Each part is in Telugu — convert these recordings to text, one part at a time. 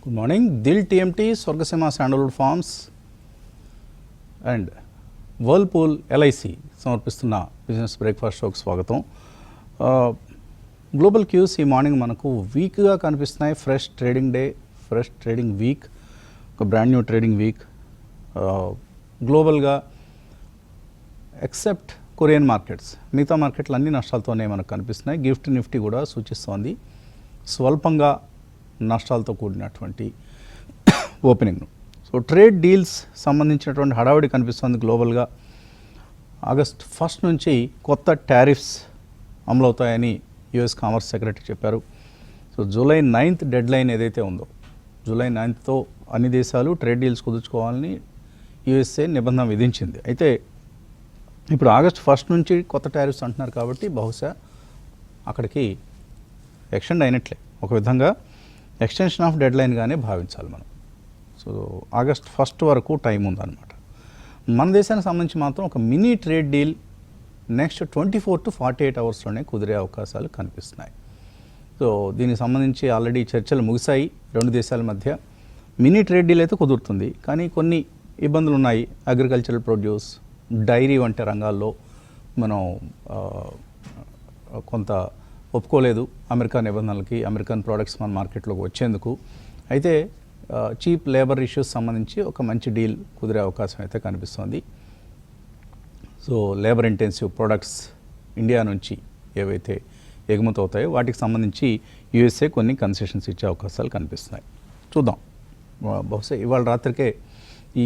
Good morning. Dil TMT, Swargaseema sandalwood farms and Whirlpool LIC సమర్పిస్తున్న బిజినెస్ బ్రేక్ఫాస్ట్ షోకి స్వాగతం. గ్లోబల్ క్యూస్ ఈ మార్నింగ్ మనకు వీక్గా కనిపిస్తున్నాయి. Fresh trading day, fresh trading week, ఒక బ్రాండ్ న్యూ ట్రేడింగ్ వీక్. గ్లోబల్గా ఎక్సెప్ట్ కొరియన్ మార్కెట్స్, మిగతా మార్కెట్లు అన్ని నష్టాలతోనే మనకు కనిపిస్తున్నాయి. గిఫ్ట్ నిఫ్టీ కూడా సూచిస్తోంది స్వల్పంగా నష్టాలతో కూడినటువంటి ఓపెనింగ్. సో ట్రేడ్ డీల్స్ సంబంధించినటువంటి హడావిడి కనిపిస్తుంది గ్లోబల్గా. ఆగస్ట్ 1 నుంచి కొత్త టారిఫ్స్ అమలవుతాయని యుఎస్ కామర్స్ సెక్రటరీ చెప్పారు. So July 9th dead line ఏదైతే ఉందో, జూలై 9th అన్ని దేశాలు ట్రేడ్ డీల్స్ కుదుర్చుకోవాలని యుఎస్ఏ నిబంధన విధించింది. అయితే ఇప్పుడు ఆగస్ట్ 1 నుంచి కొత్త టారిఫ్స్ అంటున్నారు కాబట్టి బహుశా అక్కడికి ఎక్స్టెండ్ అయినట్లే, ఒక విధంగా ఎక్స్టెన్షన్ ఆఫ్ డెడ్ లైన్గానే భావించాలి మనం. సో ఆగస్ట్ 1 వరకు టైం ఉందన్నమాట. మన దేశానికి సంబంధించి మాత్రం ఒక mini trade deal next 24 to 48 అవర్స్లోనే కుదిరే అవకాశాలు కనిపిస్తున్నాయి. సో దీనికి సంబంధించి ఆల్రెడీ చర్చలు ముగిశాయి రెండు దేశాల మధ్య. మినీ ట్రేడ్ డీల్ అయితే కుదురుతుంది, కానీ కొన్ని ఇబ్బందులు ఉన్నాయి. అగ్రికల్చరల్ ప్రొడ్యూస్, డైరీ వంటి రంగాల్లో మనం కొంత ఒప్పుకోలేదు అమెరికా నిబంధనలకి, అమెరికన్ ప్రోడక్ట్స్ మన మార్కెట్లోకి వచ్చేందుకు. అయితే చీప్ లేబర్ ఇష్యూస్ సంబంధించి ఒక మంచి డీల్ కుదిరే అవకాశం అయితే కనిపిస్తోంది. So labour intensive products India నుంచి ఏవైతే ఎగుమతి అవుతాయో వాటికి సంబంధించి యుఎస్ఏ కొన్ని కన్సెషన్స్ ఇచ్చే అవకాశాలు కనిపిస్తున్నాయి. చూద్దాం, బహుశా ఇవాళ రాత్రికే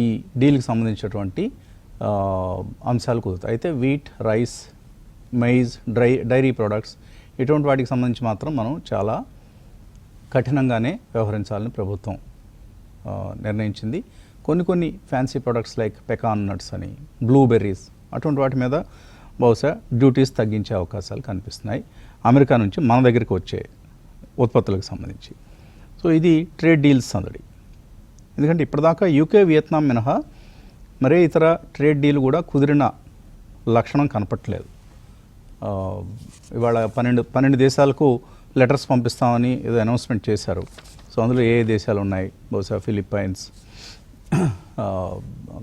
ఈ డీల్కి సంబంధించినటువంటి అంశాలు కుదురుతాయి. అయితే wheat, rice, maize, dairy products ఇటువంటి వాటికి సంబంధించి మాత్రం మనం చాలా కఠినంగానే వ్యవహరించాలని ప్రభుత్వం నిర్ణయించింది. కొన్ని fancy products like pecan nuts అని, బ్లూబెర్రీస్ అటువంటి వాటి మీద బహుశా డ్యూటీస్ తగ్గించే అవకాశాలు కనిపిస్తున్నాయి అమెరికా నుంచి మన దగ్గరికి వచ్చే ఉత్పత్తులకు సంబంధించి. సో ఇది ట్రేడ్ డీల్స్ సందడి. ఎందుకంటే ఇప్పటిదాకా యూకే, వియత్నాం మినహా మరే ఇతర ట్రేడ్ డీల్ కూడా కుదిరిన లక్షణం కనపట్లేదు. ఇవాళ 12 దేశాలకు లెటర్స్ పంపిస్తామని ఏదో అనౌన్స్మెంట్ చేశారు. సో అందులో ఏ దేశాలు ఉన్నాయి? బహుశా ఫిలిప్పైన్స్,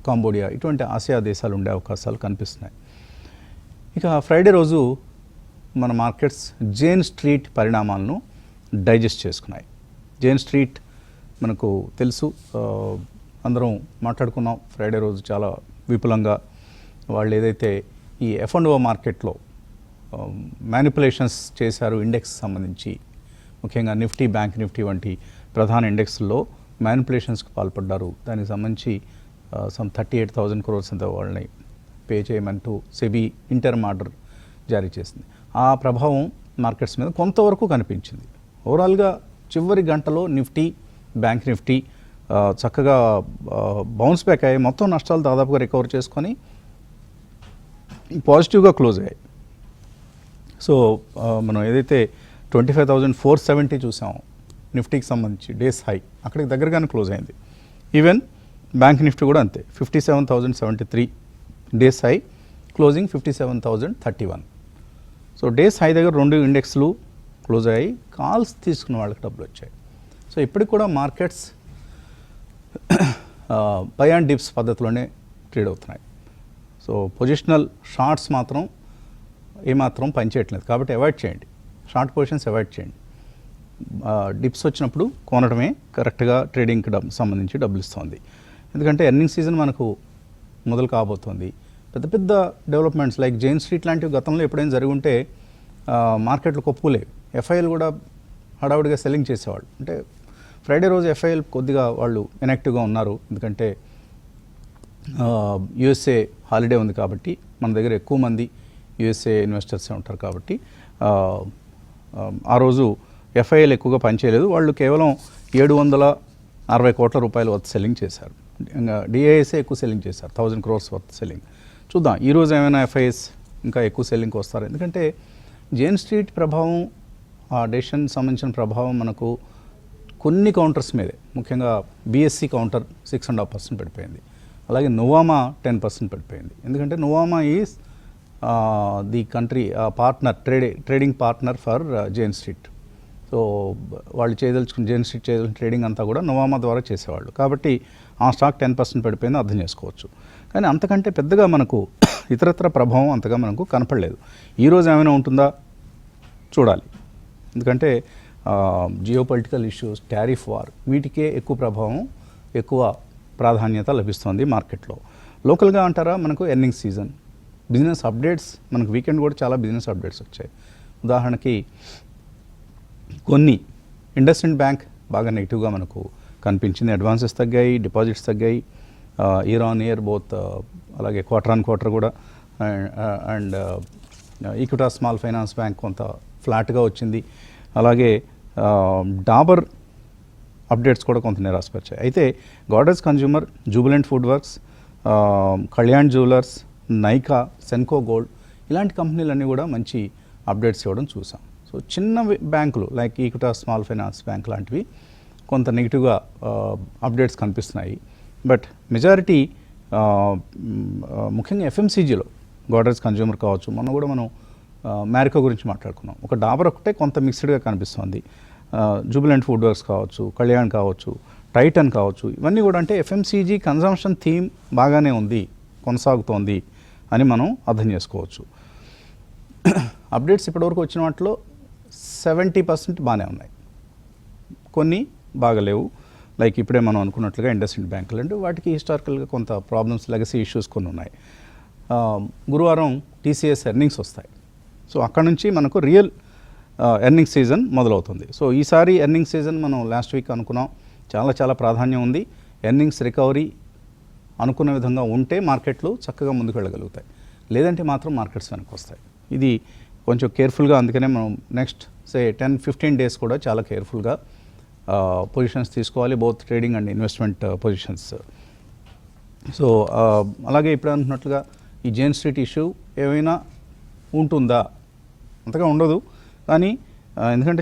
కాంబోడియా ఇటువంటి ఆసియా దేశాలు ఉండే అవకాశాలు కనిపిస్తున్నాయి. ఇక ఫ్రైడే రోజు మన మార్కెట్స్ జేన్ స్ట్రీట్ పరిణామాలను డైజెస్ట్ చేసుకున్నాయి. జేన్ స్ట్రీట్ మనకు తెలుసు, అందరం మాట్లాడుకున్నాం. ఫ్రైడే రోజు చాలా విపులంగా వాళ్ళు ఏదైతే ఈ F&O మార్కెట్లో మ్యానిపులేషన్స్ చేశారు ఇండెక్స్ సంబంధించి, ముఖ్యంగా నిఫ్టీ, బ్యాంక్ నిఫ్టీ వంటి ప్రధాన ఇండెక్స్లో మ్యానిపులేషన్స్కి పాల్పడ్డారు. దానికి సంబంధించి సమ్ 38,000 crores అంత వాళ్ళని పే చేయమంటూ సెబీ ఇంటర్మ్ ఆర్డర్ జారీ చేసింది. ఆ ప్రభావం మార్కెట్స్ మీద కొంతవరకు కనిపించింది. ఓవరాల్గా చివరి గంటలో నిఫ్టీ, బ్యాంక్ నిఫ్టీ చక్కగా బౌన్స్ బ్యాక్ అయ్యాయి. మొత్తం నష్టాలు దాదాపుగా రికవర్ చేసుకొని పాజిటివ్గా క్లోజ్ అయ్యాయి. సో మనం ఏదైతే 25,470 చూసామో నిఫ్టీకి సంబంధించి డేస్ హై, అక్కడికి దగ్గరగానే క్లోజ్ అయింది. ఈవెన్ బ్యాంక్ నిఫ్టీ కూడా అంతే, 57,073 days high, closing 57,031. So days high దగ్గర రెండు ఇండెక్స్లు క్లోజ్ అయ్యాయి. కాల్స్ తీసుకున్న వాళ్ళకి డబ్బులు వచ్చాయి. సో ఇప్పటికి కూడా మార్కెట్స్ బై అండ్ డిప్స్ పద్ధతిలోనే ట్రేడ్ అవుతున్నాయి. సో పొజిషనల్ షార్ట్స్ మాత్రం ఏమాత్రం పనిచేయట్లేదు. కాబట్టి అవాయిడ్ చేయండి, షార్ట్ పొజిషన్స్ అవాయిడ్ చేయండి. డిప్స్ వచ్చినప్పుడు కొనడమే కరెక్ట్గా ట్రేడింగ్కి సంబంధించి డబ్బులు ఇస్తుంది. ఎందుకంటే ఎర్నింగ్ సీజన్ మనకు మొదలు కాబోతోంది. పెద్ద డెవలప్మెంట్స్ లైక్ జైన్ స్ట్రీట్ లాంటివి గతంలో ఎప్పుడైనా జరిగి ఉంటే మార్కెట్లు కొప్పులేవు. ఎఫ్ఐఎల్ కూడా హడావుడిగా సెల్లింగ్ చేసేవాళ్ళు. అంటే ఫ్రైడే రోజు ఎఫ్ఐఎల్ కొద్దిగా వాళ్ళు ఇన్యాక్టివ్గా ఉన్నారు. ఎందుకంటే యుఎస్ఏ హాలిడే ఉంది కాబట్టి, మన దగ్గర ఎక్కువ మంది యుఎస్ఏ ఇన్వెస్టర్సే ఉంటారు కాబట్టి ఆ రోజు ఎఫ్ఐఎల్ ఎక్కువగా పనిచేయలేదు. వాళ్ళు కేవలం 760 కోట్ల రూపాయల వర్త్ సెల్లింగ్ చేశారు. ఇంకా డిఐఎస్ఏ ఎక్కువ సెల్లింగ్ చేశారు, 1000 crores వర్త్ సెల్లింగ్. చూద్దాం ఈరోజు ఏమైనా ఎఫ్ఐఎస్ ఇంకా ఎక్కువ సెల్లింగ్కి వస్తారు. ఎందుకంటే జేన్ స్ట్రీట్ ప్రభావం, ఆ డెసిషన్ సంబంధించిన ప్రభావం మనకు కొన్ని కౌంటర్స్ మీదే, ముఖ్యంగా బిఎస్సి కౌంటర్ 6.5% పడిపోయింది. అలాగే నోవామా 10% పడిపోయింది. ఎందుకంటే Nuvama is the country partner, trading partner for Jane Street. So వాళ్ళు చేయదలుచుకున్న జేఎన్ స్ట్రీట్ చేయదలుచుకున్న ట్రేడింగ్ అంతా కూడా నోవామా ద్వారా చేసేవాళ్ళు. కాబట్టి ఆ స్టాక్ 10% పడిపోయిందో అర్థం చేసుకోవచ్చు. కానీ అంతకంటే పెద్దగా మనకు ఇతరత్ర ప్రభావం అంతగా మనకు కనపడలేదు. ఈరోజు ఏమైనా ఉంటుందా చూడాలి. ఎందుకంటే geo political issues, tariff war, వీటికే ఎక్కువ ప్రభావం, ఎక్కువ ప్రాధాన్యత లభిస్తుంది మార్కెట్లో. లోకల్గా అంటారా, మనకు ఎర్నింగ్స్ సీజన్, బిజినెస్ అప్డేట్స్, మనకు వీకెండ్ కూడా చాలా బిజినెస్ అప్డేట్స్ వచ్చాయి. ఉదాహరణకి కొన్ని ఇండస్ఇండ్ బ్యాంక్ బాగా నెగిటివ్గా మనకు కనిపించింది. అడ్వాన్సెస్ తగ్గాయి, డిపాజిట్స్ తగ్గాయి, ఇయర్ ఆన్ ఇయర్ బోత్, అలాగే క్వార్టర్ ఆన్ క్వార్టర్ కూడా. And Equitas small finance bank కొంత ఫ్లాట్గా వచ్చింది. అలాగే డాబర్ అప్డేట్స్ కూడా కొంత నిరాశపరిచాయి. అయితే Godrej consumer, Jubilant food works, Kalyan jewellers, Nykaa, Senco gold, ఇలాంటి కంపెనీలన్నీ కూడా మంచి అప్డేట్స్ ఇవ్వడం చూసాం. సో చిన్న బ్యాంకులు like Equitas small finance bank లాంటివి కొంత నెగిటివ్గా అప్డేట్స్ కనిపిస్తున్నాయి. బట్ మెజారిటీ ముఖ్యంగా ఎఫ్ఎంసీజీలో గాడ్రేజ్ కన్జ్యూమర్ కావచ్చు, మొన్న కూడా మనం మ్యారికో గురించి మాట్లాడుకున్నాం. ఒక డాబర్ ఒకటే కొంత మిక్స్డ్గా కనిపిస్తుంది. జూబిలెంట్ ఫుడ్ వర్క్స్ కావచ్చు, కళ్యాణ్ కావచ్చు, టైటన్ కావచ్చు, ఇవన్నీ కూడా అంటే ఎఫ్ఎంసీజీ కన్జంప్షన్ థీమ్ బాగానే ఉంది, కొనసాగుతోంది అని మనం అర్థం చేసుకోవచ్చు. అప్డేట్స్ ఇప్పటివరకు వచ్చిన వాటిలో 70% బాగానే ఉన్నాయి, కొన్ని బాగలేవు. లైక్ ఇప్పుడే మనం అనుకున్నట్లుగా ఇండస్ఇండ్ బ్యాంకులు అంటే వాటికి హిస్టారికల్గా కొంత ప్రాబ్లమ్స్, లెగసీ ఇష్యూస్ కొన్ని ఉన్నాయి. గురువారం టీసీఎస్ ఎర్నింగ్స్ వస్తాయి. సో అక్కడ నుంచి మనకు రియల్ ఎర్నింగ్ సీజన్ మొదలవుతుంది. సో ఈసారి ఎర్నింగ్ సీజన్ మనం లాస్ట్ వీక్ అనుకున్నాం, చాలా ప్రాధాన్యం ఉంది. ఎర్నింగ్స్ రికవరీ అనుకున్న విధంగా ఉంటే మార్కెట్లు చక్కగా ముందుకు వెళ్ళగలుగుతాయి, లేదంటే మాత్రం మార్కెట్స్ వెనక్కి వస్తాయి. ఇది కొంచెం కేర్ఫుల్గా, అందుకనే మనం నెక్స్ట్ 10-15 డేస్ కూడా చాలా కేర్ఫుల్గా పొజిషన్స్ తీసుకోవాలి, both trading and investment positions. So అలాగే ఇప్పుడు అనుకున్నట్లుగా ఈ జేఎన్ స్ట్రీట్ ఇష్యూ ఏమైనా ఉంటుందా, అంతగా ఉండదు. కానీ ఎందుకంటే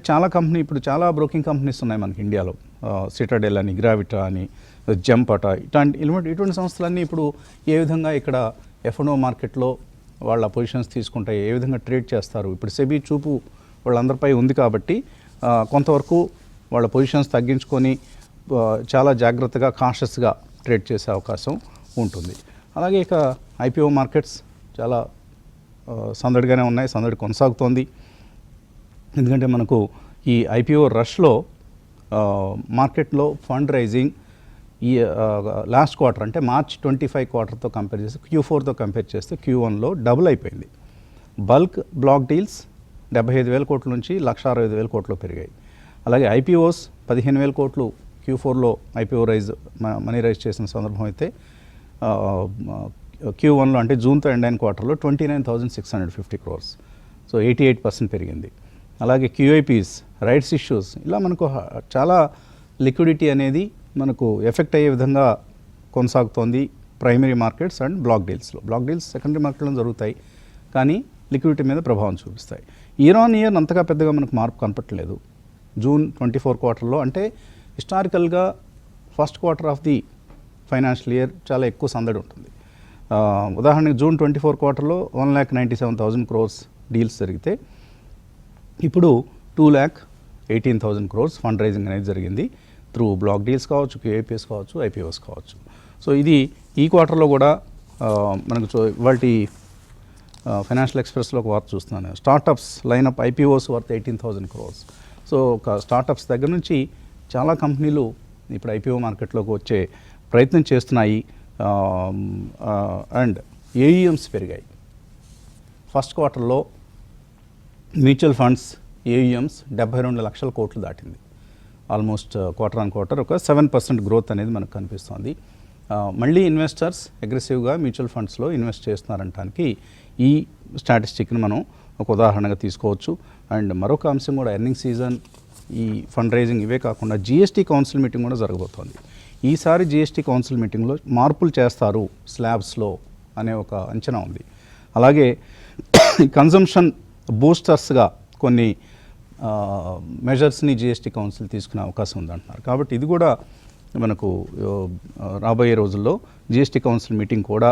ఇప్పుడు చాలా బ్రోకింగ్ కంపెనీస్ ఉన్నాయి మనకి ఇండియాలో, సిటాడెల్ అని, గ్రావిటా అని, జంపట, ఇటువంటి సంస్థలన్నీ ఇప్పుడు ఏ విధంగా ఇక్కడ ఎఫ్ఎన్ఓ మార్కెట్లో వాళ్ళ పొజిషన్స్ తీసుకుంటాయి, ఏ విధంగా ట్రేడ్ చేస్తారు, ఇప్పుడు సెబీ చూపు వాళ్ళందరిపై ఉంది. కాబట్టి కొంతవరకు వాళ్ళ పొజిషన్స్ తగ్గించుకొని చాలా జాగ్రత్తగా, కాషస్గా ట్రేడ్ చేసే అవకాశం ఉంటుంది. అలాగే ఇక ఐపీఓ మార్కెట్స్ చాలా సందడిగానే ఉన్నాయి, సందడి కొనసాగుతోంది. ఎందుకంటే మనకు ఈ ఐపీఓ రష్లో మార్కెట్లో ఫండ్ రైజింగ్ ఈ లాస్ట్ క్వార్టర్ అంటే March 25 క్వార్టర్తో కంపేర్ చేస్తే, Q4తో కంపేర్ చేస్తే Q1లో డబుల్ అయిపోయింది. బల్క్ బ్లాక్ డీల్స్ 75,000 కోట్ల నుంచి 1,65,000 కోట్లు పెరిగాయి. అలాగే ఐపీఓస్ 15,000 కోట్లు Q4లో ఐపీఓ మనీ రైజ్ చేసిన సందర్భం అయితే, Q1లో అంటే జూన్తో ఎండ్ అయిన క్వార్టర్లో 29,650 crores, సో 88% పెరిగింది. అలాగే QIPs, రైట్స్ ఇష్యూస్, ఇలా మనకు చాలా లిక్విడిటీ అనేది మనకు ఎఫెక్ట్ అయ్యే విధంగా కొనసాగుతోంది ప్రైమరీ మార్కెట్స్ అండ్ బ్లాక్ డీల్స్లో. బ్లాక్ డీల్స్ సెకండరీ మార్కెట్లో జరుగుతాయి, కానీ లిక్విడిటీ మీద ప్రభావం చూపిస్తాయి. ఇయర్ ఆన్ ఇయర్ అంతగా పెద్దగా మనకు మార్పు కనపట్లేదు. June 24 క్వార్టర్లో అంటే హిస్టారికల్గా first quarter of the financial year చాలా ఎక్కువ సందడి ఉంటుంది. ఉదాహరణకి June 24 క్వార్టర్లో 1,97,000 crores డీల్స్ జరిగితే, ఇప్పుడు 2,18,000 crores ఫండ్ రైజింగ్ అనేది జరిగింది త్రూ బ్లాక్ డీల్స్ కావచ్చు, QIPs కావచ్చు, IPOs కావచ్చు. సో ఇది ఈ క్వార్టర్లో కూడా మనకు ఇవాళ ఫైనాన్షియల్ ఎక్స్ప్రెస్లో ఒక వార్త చూస్తున్నాను, startups lineup IPOs worth 18,000 crores. So ఒక స్టార్టప్స్ దగ్గర నుంచి చాలా కంపెనీలు ఇప్పుడు IPO మార్కెట్లోకి వచ్చే ప్రయత్నం చేస్తున్నాయి. అండ్ AUMs పెరిగాయి. ఫస్ట్ క్వార్టర్లో మ్యూచువల్ ఫండ్స్ AUMs 72 లక్షల కోట్లు దాటింది. ఆల్మోస్ట్ క్వార్టర్ ఆన్ క్వార్టర్ ఒక 7% గ్రోత్ అనేది మనకు కనిపిస్తుంది. మళ్ళీ ఇన్వెస్టర్స్ అగ్రెసివ్గా మ్యూచువల్ ఫండ్స్లో ఇన్వెస్ట్ చేస్తున్నారంటానికి ఈ స్టాటిస్టిక్ని మనం ఒక ఉదాహరణగా తీసుకోవచ్చు. అండ్ మరొక అంశం కూడా ఎర్నింగ్ సీజన్, ఈ ఫండ్ రైజింగ్, ఇవే కాకుండా GST కౌన్సిల్ మీటింగ్ కూడా జరగబోతోంది. ఈసారి GST కౌన్సిల్ మీటింగ్లో మార్పులు చేస్తారు స్లాబ్స్లో అనే ఒక అంచనా ఉంది. అలాగే కన్జంప్షన్ బూస్టర్స్గా కొన్ని మెజర్స్ని GST కౌన్సిల్ తీసుకునే అవకాశం ఉందంటున్నారు. కాబట్టి ఇది కూడా మనకు రాబోయే రోజుల్లో GST కౌన్సిల్ మీటింగ్ కూడా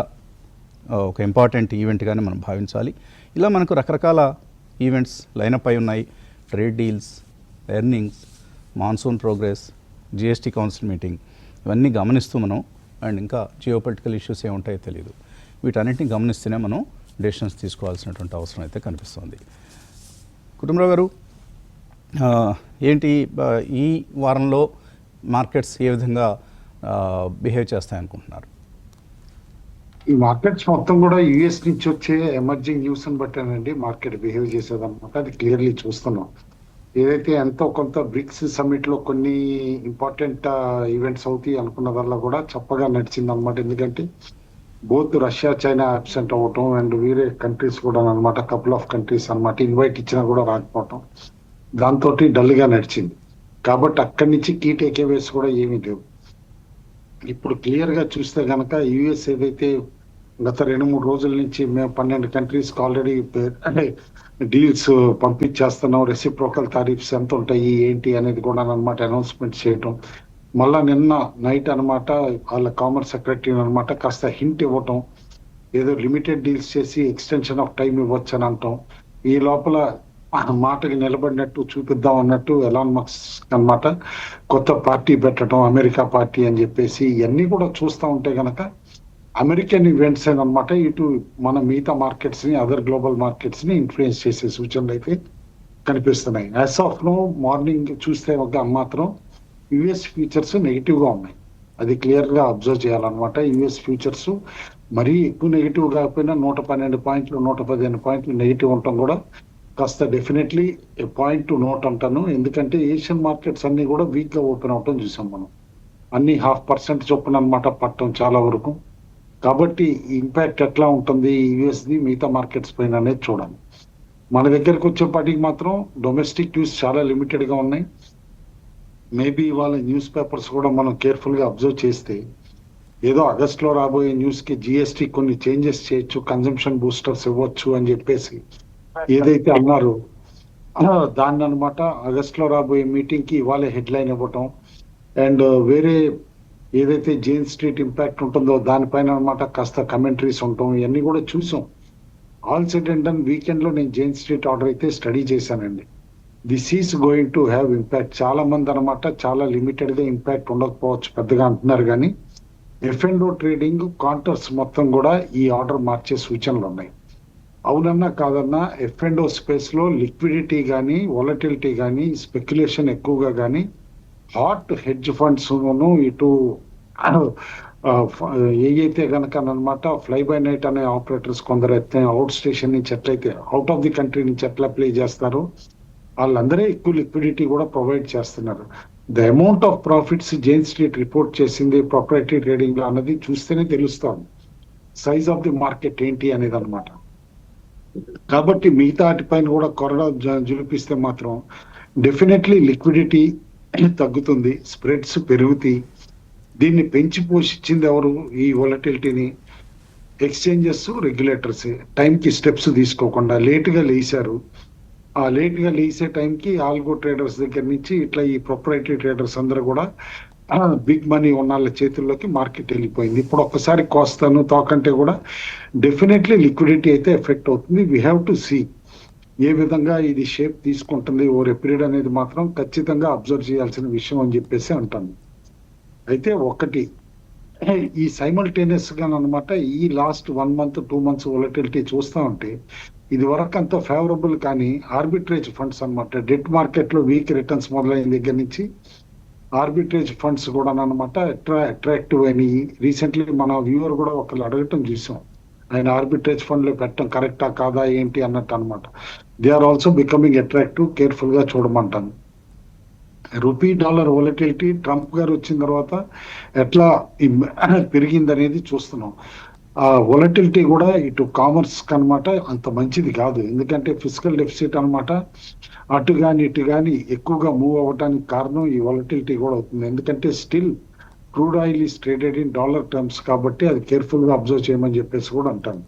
ఒక ఇంపార్టెంట్ ఈవెంట్గానే మనం భావించాలి. ఇలా మనకు రకరకాల ఈవెంట్స్ లైనప్ అయి ఉన్నాయి. Trade deals, earnings, monsoon progress, GST council meeting ఇవన్నీ గమనిస్తూ మనం, అండ్ ఇంకా జియోపొలిటికల్ ఇష్యూస్ ఏముంటాయో తెలియదు, వీటన్నిటిని గమనిస్తూనే మనం డెసిషన్స్ తీసుకోవాల్సినటువంటి అవసరం అయితే కనిపిస్తుంది. కుటుంబరావు గారు, ఏంటి ఈ వారంలో మార్కెట్స్ ఏ విధంగా బిహేవ్ చేస్తాయనుకుంటున్నారు? ఈ మార్కెట్స్ మొత్తం కూడా యుఎస్ నుంచి వచ్చే ఎమర్జింగ్ న్యూస్ అని బట్టానండి మార్కెట్ బిహేవ్ చేసేదన్నమాట. అది క్లియర్లీ చూస్తున్నాం. ఏదైతే ఎంతో కొంత బ్రిక్స్ సమ్మిట్ లో కొన్ని ఇంపార్టెంట్ ఈవెంట్స్ అవుతాయి అనుకున్న వల్ల కూడా చప్పగా నడిచింది అనమాట. ఎందుకంటే బోత్ రష్యా, చైనా అబ్సెంట్ అవ్వటం అండ్ వేరే కంట్రీస్ కూడా అనమాట, కపుల్ ఆఫ్ కంట్రీస్ అనమాట ఇన్వైట్ ఇచ్చినా కూడా రాకపోవటం, దాంతో డల్ గా నడిచింది. కాబట్టి అక్కడి నుంచి కీ టేకేవేస్ కూడా ఏమీ లేవు. ఇప్పుడు క్లియర్ గా చూస్తే గనక యుఎస్ ఏదైతే గత 2-3 రోజుల నుంచి మేము 12 కంట్రీస్ ఆల్రెడీ డీల్స్ పంపించేస్తున్నాం, రెసిప్రోకల్ టారిఫ్స్ ఎంత ఉంటాయి ఏంటి అనేది కూడా అనమాట అనౌన్స్మెంట్ చేయటం. మళ్ళా నిన్న నైట్ అనమాట వాళ్ళ కామర్స్ సెక్రటరీ అనమాట కాస్త హింట్ ఇవ్వటం, ఏదో లిమిటెడ్ డీల్స్ చేసి ఎక్స్టెన్షన్ ఆఫ్ టైం ఇవ్వచ్చు అని అంటాం. ఈ లోపల మాటకి నిలబడినట్టు చూపిద్దాం అన్నట్టు ఎలాన్ మస్క్ అనమాట కొత్త పార్టీ పెట్టడం, అమెరికా పార్టీ అని చెప్పేసి ఇవన్నీ కూడా చూస్తూ ఉంటే గనక అమెరికన్ ఈవెంట్స్ అనమాట ఇటు మన మిగతా మార్కెట్స్ ని, అదర్ గ్లోబల్ మార్కెట్స్ ని ఇన్ఫ్లుయెన్స్ చేసే సూచనలు అయితే కనిపిస్తున్నాయి. యాజ్ ఆఫ్ నో మార్నింగ్ చూస్తే ఒక మాత్రం యుఎస్ ఫ్యూచర్స్ నెగిటివ్ గా ఉన్నాయి. అది క్లియర్ గా అబ్జర్వ్ చేయాలన్నమాట. యుఎస్ ఫ్యూచర్స్ మరీ ఎక్కువ నెగిటివ్ కాకపోయినా 112 పాయింట్లు 115 పాయింట్లు నెగిటివ్ ఉండటం కూడా కాస్త డెఫినెట్లీ పాయింట్ టు నోట్ అంటాను. ఎందుకంటే ఏషియన్ మార్కెట్స్ అన్ని కూడా వీక్ గా ఓపెన్ అవటం చూసాం మనం. అన్ని 0.5% చొప్పున అనమాట పట్టడం చాలా వరకు. కాబట్టి ఇంపాక్ట్ ఎట్లా ఉంటుంది యుఎస్ ది మిగతా మార్కెట్స్ పైన అనేది చూడాలి. మన దగ్గరకు వచ్చేపాటికి మాత్రం డొమెస్టిక్ న్యూస్ చాలా లిమిటెడ్ గా ఉన్నాయి. మేబీ ఇవాళ న్యూస్ పేపర్స్ కూడా మనం కేర్ఫుల్ గా అబ్జర్వ్ చేస్తే ఏదో ఆగస్ట్ లో రాబోయే న్యూస్ కి జిఎస్టీ కొన్ని చేంజెస్ చేయొచ్చు, కన్జంప్షన్ బూస్టర్స్ ఇవ్వచ్చు అని చెప్పేసి ఏదైతే అన్నారో దాన్ని అనమాట ఆగస్ట్ లో రాబోయే మీటింగ్ కి ఇవాళ హెడ్లైన్ ఇవ్వటం, అండ్ వేరే ఏదైతే జెయిన్ స్ట్రీట్ ఇంపాక్ట్ ఉంటుందో దానిపైన అనమాట కాస్త కమెంటరీస్ ఉండటం, ఇవన్నీ కూడా చూసాం. All said and done weekend లో నేను జెయిన్ స్ట్రీట్ ఆర్డర్ అయితే స్టడీ చేశానండి. This is going to have impact. చాలా మంది అనమాట చాలా లిమిటెడ్ గా ఇంపాక్ట్ ఉండకపోవచ్చు పెద్దగా అంటున్నారు, కానీ ఎఫ్ఎండ్ఓ ట్రేడింగ్ కాంటర్స్ మొత్తం కూడా ఈ ఆర్డర్ మార్చే సూచనలు ఉన్నాయి. అవునన్నా కాదన్నా ఎఫ్ఎండ్ఓ స్పేస్ లో లిక్విడిటీ కానీ, వొలటిలిటీ కానీ, స్పెక్యులేషన్ ఎక్కువగా కానీ, హాట్ హెడ్జ్ ఫండ్స్ ఇటు ఏదైతే గనక అనమాట ఫ్లై బై నైట్ అనే ఆపరేటర్స్ కొందరు అయితే అవుట్ స్టేషన్ నుంచి ఎట్లయితే అవుట్ ఆఫ్ ది కంట్రీ నుంచి ఎట్లా ప్లే చేస్తారో వాళ్ళందరే ఎక్కువ లిక్విడిటీ కూడా ప్రొవైడ్ చేస్తున్నారు. The amount of profits Jain street report చేసింది ప్రొప్రైటరీ ట్రేడింగ్ లో అన్నది చూస్తేనే తెలుస్తాం సైజ్ ఆఫ్ ది మార్కెట్ ఏంటి అనేది అనమాట. కాబట్టి మిగతా వాటిపైన కూడా కొరడా జులిపిస్తే మాత్రం డెఫినెట్లీ లిక్విడిటీ తగ్గుతుంది, స్ప్రెడ్స్ పెరుగుతాయి. దీన్ని పెంచి పోషించింది ఎవరు? ఈ వొలటిలిటీని ఎక్స్చేంజెస్, రెగ్యులేటర్స్ టైంకి స్టెప్స్ తీసుకోకుండా లేటుగా లేచారు. ఆ లేటుగా లేచే టైంకి ఆల్గో ట్రేడర్స్ దగ్గర నుంచి ఇట్లా ఈ ప్రొప్రైటరీ ట్రేడర్స్ అందరూ కూడా బిగ్ మనీ ఉన్న వాళ్ళ చేతుల్లోకి మార్కెట్ వెళ్ళిపోయింది. ఇప్పుడు ఒక్కసారి కోస్తాను తోకంటే కూడా డెఫినెట్లీ లిక్విడిటీ అయితే ఎఫెక్ట్ అవుతుంది. వీ హ్యావ్ టు సీ ఏ విధంగా ఇది షేప్ తీసుకుంటుంది ఓవర్ ఎ పీరియడ్ అనేది మాత్రం ఖచ్చితంగా అబ్జర్వ్ చేయాల్సిన విషయం అని చెప్పేసి అంటాను. అయితే ఒకటి ఈ సైమల్టేనియస్ గా అనమాట ఈ లాస్ట్ 1 month 2 months వొలటిలిటీ చూస్తా ఉంటే ఇది వరకు అంత ఫేవరబుల్, కానీ ఆర్బిట్రేజ్ ఫండ్స్ అనమాట డెట్ మార్కెట్ లో వీక్ రిటర్న్స్ మొదలైన దగ్గర నుంచి ఆర్బిట్రేజ్ ఫండ్స్ కూడా అనమాట అట్రాక్టివ్ అయినాయి. రీసెంట్లీ మన వ్యూవర్ కూడా ఒకళ్ళు అడగటం చూసాం, ఆయన ఆర్బిట్రేజ్ ఫండ్ లో పెట్టడం కరెక్టా కాదా ఏంటి అన్నట్టు అనమాట. They are also becoming attractive, careful గా చూడమంటాను. రూపీ డాలర్ వొలటిలిటీ ట్రంప్ గారు వచ్చిన తర్వాత ఎట్లా పెరిగింది అనేది చూస్తున్నాం. ఆ వొలటిలిటీ కూడా ఇటు కామర్స్ కనమాట అంత మంచిది కాదు, ఎందుకంటే ఫిజికల్ డెఫిసిట్ అనమాట అటు కానీ ఇటు కానీ ఎక్కువగా మూవ్ అవ్వడానికి కారణం ఈ వొలటిలిటీ కూడా అవుతుంది. ఎందుకంటే still crude oil is traded in dollar terms, కాబట్టి అది కేర్ఫుల్ గా అబ్జర్వ్ చేయమని చెప్పేసి కూడా అంటాను.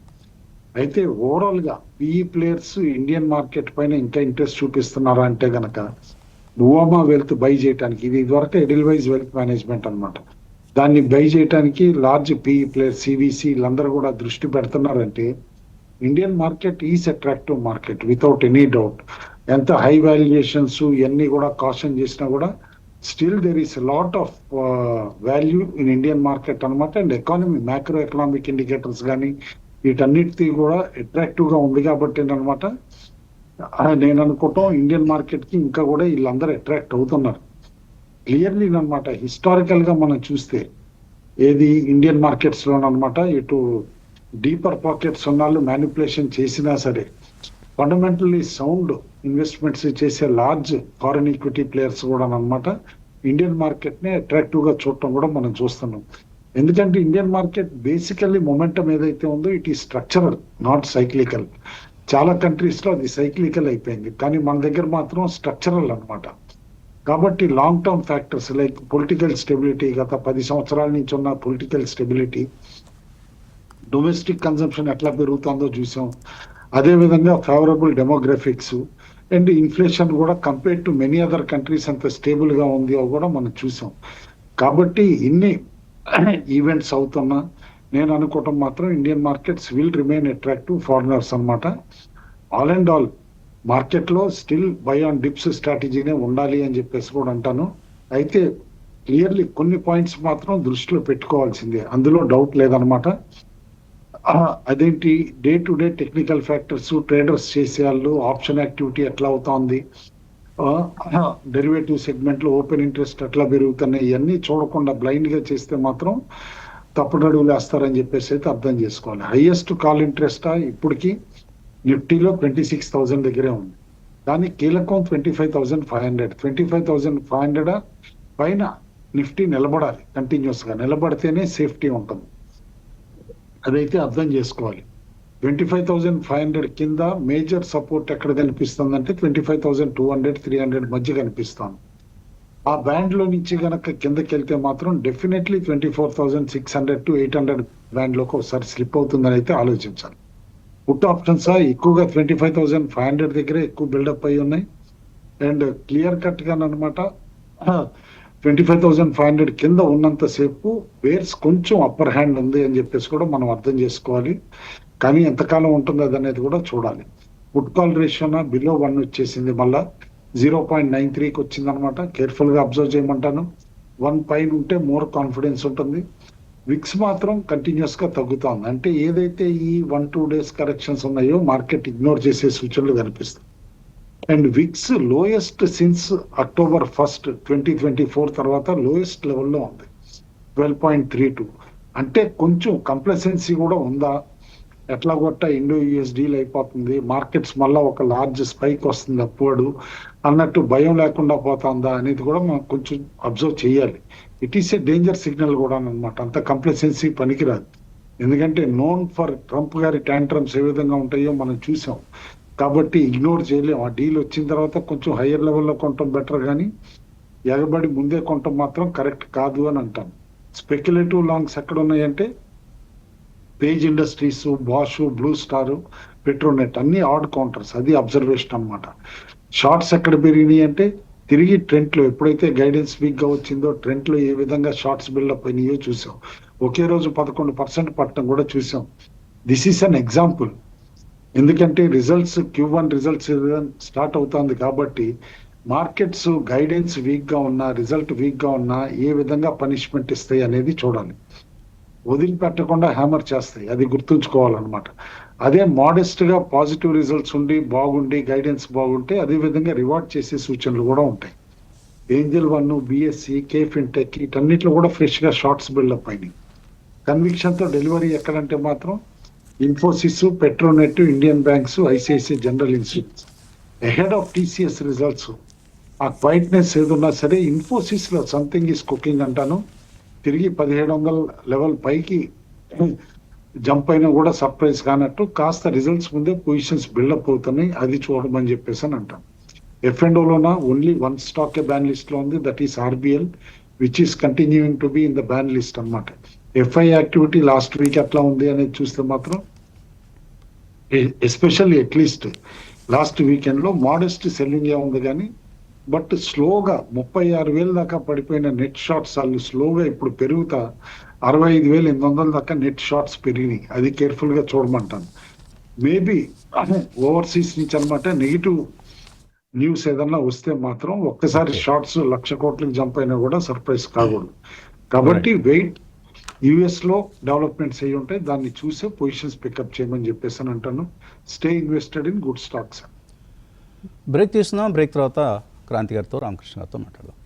అయితే ఓవరాల్ గా పిఈ ప్లేయర్స్ ఇండియన్ మార్కెట్ పైన ఇంకా ఇంట్రెస్ట్ చూపిస్తున్నారా అంటే గనక నువామా వెల్త్ బై చేయడానికి, ఇది ఇదివరకు ఎడిల్వైజ్ వెల్త్ మేనేజ్మెంట్ అనమాట, దాన్ని బై చేయడానికి లార్జ్ పిఈ ప్లేయర్స్ సివిసి వీళ్ళందరూ కూడా దృష్టి పెడుతున్నారంటే Indian market is attractive market without any doubt. ఎంత హై వాల్యుయేషన్స్ ఇవన్నీ కూడా కాషన్ చేసినా కూడా still there is lot of value in Indian market అనమాట. And economy macro economic indicators కానీ వీటన్నిటి కూడా అట్రాక్టివ్ గా ఉంది కాబట్టి అనమాట నేను అనుకుంటాం ఇండియన్ మార్కెట్ కి ఇంకా కూడా వీళ్ళందరూ అట్రాక్ట్ అవుతున్నారు. క్లియర్లీ అనమాట హిస్టారికల్ గా మనం చూస్తే ఏది ఇండియన్ మార్కెట్స్ లోనమాట ఇటు డీపర్ పాకెట్స్ ఉన్నాళ్ళు మ్యానిపులేషన్ చేసినా సరే ఫండమెంటల్లీ సౌండ్ ఇన్వెస్ట్మెంట్స్ చేసే లార్జ్ ఫారెన్ ఈక్విటీ ప్లేయర్స్ కూడా అనమాట ఇండియన్ మార్కెట్ ని అట్రాక్టివ్ గా చూడటం కూడా మనం చూస్తున్నాం. ఎందుకంటే ఇండియన్ మార్కెట్ బేసికల్లీ మొమెంటం ఏదైతే ఉందో ఇట్ ఈ స్ట్రక్చరల్ నాట్ సైక్లికల్. చాలా కంట్రీస్ లో అది సైక్లికల్ అయిపోయింది, కానీ మన దగ్గర మాత్రం స్ట్రక్చరల్ అనమాట. కాబట్టి long term factors like political stability, గత 10 సంవత్సరాల నుంచి ఉన్న పొలిటికల్ స్టెబిలిటీ, డొమెస్టిక్ కన్సంప్షన్ ఎట్లా పెరుగుతుందో చూసాం. అదేవిధంగా ఫేవరబుల్ డెమోగ్రఫిక్స్ అండ్ ఇన్ఫ్లేషన్ కూడా compare to many other countries ఎంత స్టేబుల్ గా ఉందో కూడా మనం చూసాం. కాబట్టి ఇన్ని ఈవెంట్స్ అవుతున్నా నేను అనుకోవటం మాత్రం Indian markets will remain attractive foreigners అనమాట. ఆల్ అండ్ ఆల్ మార్కెట్ లో స్టిల్ బై ఆన్ డిప్స్ స్ట్రాటజీనే ఉండాలి అని చెప్పేసి కూడా అంటాను. అయితే క్లియర్లీ కొన్ని పాయింట్స్ మాత్రం దృష్టిలో పెట్టుకోవాల్సిందే, అందులో డౌట్ లేదనమాట. అదేంటి day to day technical factors, traders చేసే వాళ్ళు ఆప్షన్ యాక్టివిటీ ఎట్లా అవుతోంది, డెరివేటివ్ సెగ్మెంట్ లో ఓపెన్ ఇంట్రెస్ట్ ఎట్లా పెరుగుతున్నాయి, ఇవన్నీ చూడకుండా బ్లైండ్ గా చేస్తే మాత్రం తప్పుడడుగులు వేస్తారని చెప్పేసి అయితే అర్థం చేసుకోవాలి. హైయెస్ట్ కాల్ ఇంట్రెస్ట్ ఇప్పటికి నిఫ్టీలో 26,000 దగ్గరే ఉంది, కానీ కీలకం 25,500. 25,500 పైన నిఫ్టీ నిలబడాలి, కంటిన్యూస్ గా నిలబడితేనే సేఫ్టీ ఉంటుంది. అదైతే అర్థం చేసుకోవాలి. 25,500 కింద మేజర్ సపోర్ట్ ఎక్కడ కనిపిస్తుందంటే 25,200, 300 మధ్య కనిపిస్తుంది. ఆ బ్యాండ్ లో నుంచి గనక కిందకి వెళ్తే మాత్రం డెఫినెట్లీ 24,600 to 800 బ్యాండ్ లోకి ఒకసారి స్లిప్ అవుతుందని అయితే ఆలోచించాలి. పుట్ ఆప్షన్స్ ఎక్కువగా 25,500 దగ్గరే ఎక్కువ బిల్డప్ అయి ఉన్నాయి. అండ్ క్లియర్ కట్ గా అనమాట 25,500 కింద ఉన్నంత సేపు బేర్స్ కొంచెం అప్పర్ హ్యాండ్ ఉంది అని చెప్పేసి కూడా మనం అర్థం చేసుకోవాలి. కానీ ఎంతకాలం ఉంటుంది అనేది కూడా చూడాలి. పుట్ కాల్ రేషియోనా బిలో 1 వచ్చేసింది, మళ్ళా 0.93కి వచ్చింది అనమాట. కేర్ఫుల్ గా అబ్జర్వ్ చేయమంటాను. 1 పైన ఉంటే మోర్ కాన్ఫిడెన్స్ ఉంటుంది. విక్స్ మాత్రం కంటిన్యూస్ గా తగ్గుతోంది, అంటే ఏదైతే ఈ 1-2 డేస్ కరెక్షన్స్ ఉన్నాయో మార్కెట్ ఇగ్నోర్ చేసే సూచనలు కనిపిస్తాయి. And VIX lowest since October 1st, 2024 తర్వాత లోయెస్ట్ లెవెల్లో ఉంది 12.32. అంటే కొంచెం కంప్లసెన్సీ కూడా ఉందా, ఎట్లా కొట్ట ఇండో యూఎస్డీలు అయిపోతుంది, మార్కెట్స్ మళ్ళా ఒక లార్జ్ స్పైక్ వస్తుంది అప్వర్డ్ అన్నట్టు భయం లేకుండా పోతుందా అనేది కూడా మనం కొంచెం అబ్జర్వ్ చేయాలి. It is a danger signal కూడా అనమాట. అంత కంప్లసెన్సీ పనికిరాదు, ఎందుకంటే నోన్ ఫర్ ట్రంప్ గారి ట్యాంట్రమ్స్ ఏ విధంగా ఉంటాయో మనం చూసాం. కాబట్టి ఇగ్నోర్ చేయలేం. ఆ డీల్ వచ్చిన తర్వాత కొంచెం హయ్యర్ లెవెల్లో కొనటం బెటర్, కానీ ఎగబడి ముందే కొనటం మాత్రం కరెక్ట్ కాదు అని అంటాను. స్పెక్యులేటివ్ లాంగ్స్ ఎక్కడ ఉన్నాయంటే Page Industries, Bosch, Blue Star, Petronet అన్ని ఆడ్ కౌంటర్స్, అది అబ్జర్వేషన్ అనమాట. షార్ట్స్ ఎక్కడ పెరిగినాయి అంటే తిరిగి ట్రెండ్ లో ఎప్పుడైతే గైడెన్స్ వీక్ గా వచ్చిందో ట్రెండ్ లో ఏ విధంగా షార్ట్స్ బిల్డప్ అయినాయో చూసాం. ఒకే రోజు 11% పట్టడం కూడా చూసాం. This is an example. ఎందుకంటే రిజల్ట్స్ Q1 రిజల్ట్స్ స్టార్ట్ అవుతుంది కాబట్టి మార్కెట్స్ గైడెన్స్ వీక్ గా ఉన్నా, రిజల్ట్ వీక్ గా ఉన్నా ఏ విధంగా పనిష్మెంట్ ఇస్తాయి అనేది చూడాలి. వదిలిపెట్టకుండా హ్యామర్ చేస్తాయి, అది గుర్తుంచుకోవాలన్నమాట. అదే మోడెస్ట్ గా పాజిటివ్ రిజల్ట్స్ ఉండి బాగుండి గైడెన్స్ బాగుంటే అదే విధంగా రివార్డ్ చేసే సూచనలు కూడా ఉంటాయి. ఏంజల్ 1, BSE, K ఫిన్టెక్ వీటన్నిటిలో కూడా ఫ్రెష్ గా షార్ట్స్ బిల్డప్ అయినాయి. కన్విక్షన్ తో డెలివరీ ఎక్కడంటే మాత్రం Infosys, Petronet, Indian banks, ICICI general insurance. Ahead of TCS results ఆ క్వైట్నెస్ ఏదున్నా సరే ఇన్ఫోసిస్ లో సంథింగ్ ఈస్ కుకింగ్ అంటాను. తిరిగి 1700 లెవెల్ పైకి జంప్ అయినా కూడా సర్ప్రైజ్ కానట్టు కాస్త రిజల్ట్స్ ముందే పొజిషన్స్ బిల్డప్ అవుతున్నాయి, అది చూడమని చెప్పేసి అని అంటాం. F&Oలోన ఓన్లీ 1 స్టాక్ బ్యాన్ లిస్ట్ లో ఉంది, that is RBL, which is continuing to be in the ban list అనమాట. FI యాక్టివిటీ లాస్ట్ వీక్ ఎట్లా ఉంది అనేది చూస్తే మాత్రం ఎస్పెషల్లీ అట్లీస్ట్ లాస్ట్ వీకెండ్ లో మోడెస్ట్ సెల్లింగ్ ఉంది, కానీ బట్ స్లోగా 36,000 దాకా పడిపోయిన నెట్ షార్ట్స్ వాళ్ళు స్లోగా ఇప్పుడు పెరుగుతా 65,800 దాకా నెట్ షార్ట్స్ పెరిగినాయి. అది కేర్ఫుల్ గా చూడమంటాను. మేబీ ఓవర్సీస్ నుంచి అనమాట నెగిటివ్ న్యూస్ ఏదన్నా వస్తే మాత్రం ఒక్కసారి Okay. షార్ట్స్ 1,00,000 కోట్లకు జంప్ అయినా కూడా సర్ప్రైజ్ కాకూడదు. కాబట్టి వెయిట్, యుఎస్ లో డెవలప్మెంట్స్ అయ్యి ఉంటాయి, దాన్ని చూసే పొజిషన్స్ పికప్ చేయమని చెప్పేసి అని అంటాను. Stay invested in good stocks. Break తీసుకుందాం. బ్రేక్ తర్వాత క్రాంతి గారితో, రామకృష్ణ గారితో మాట్లాడదాం.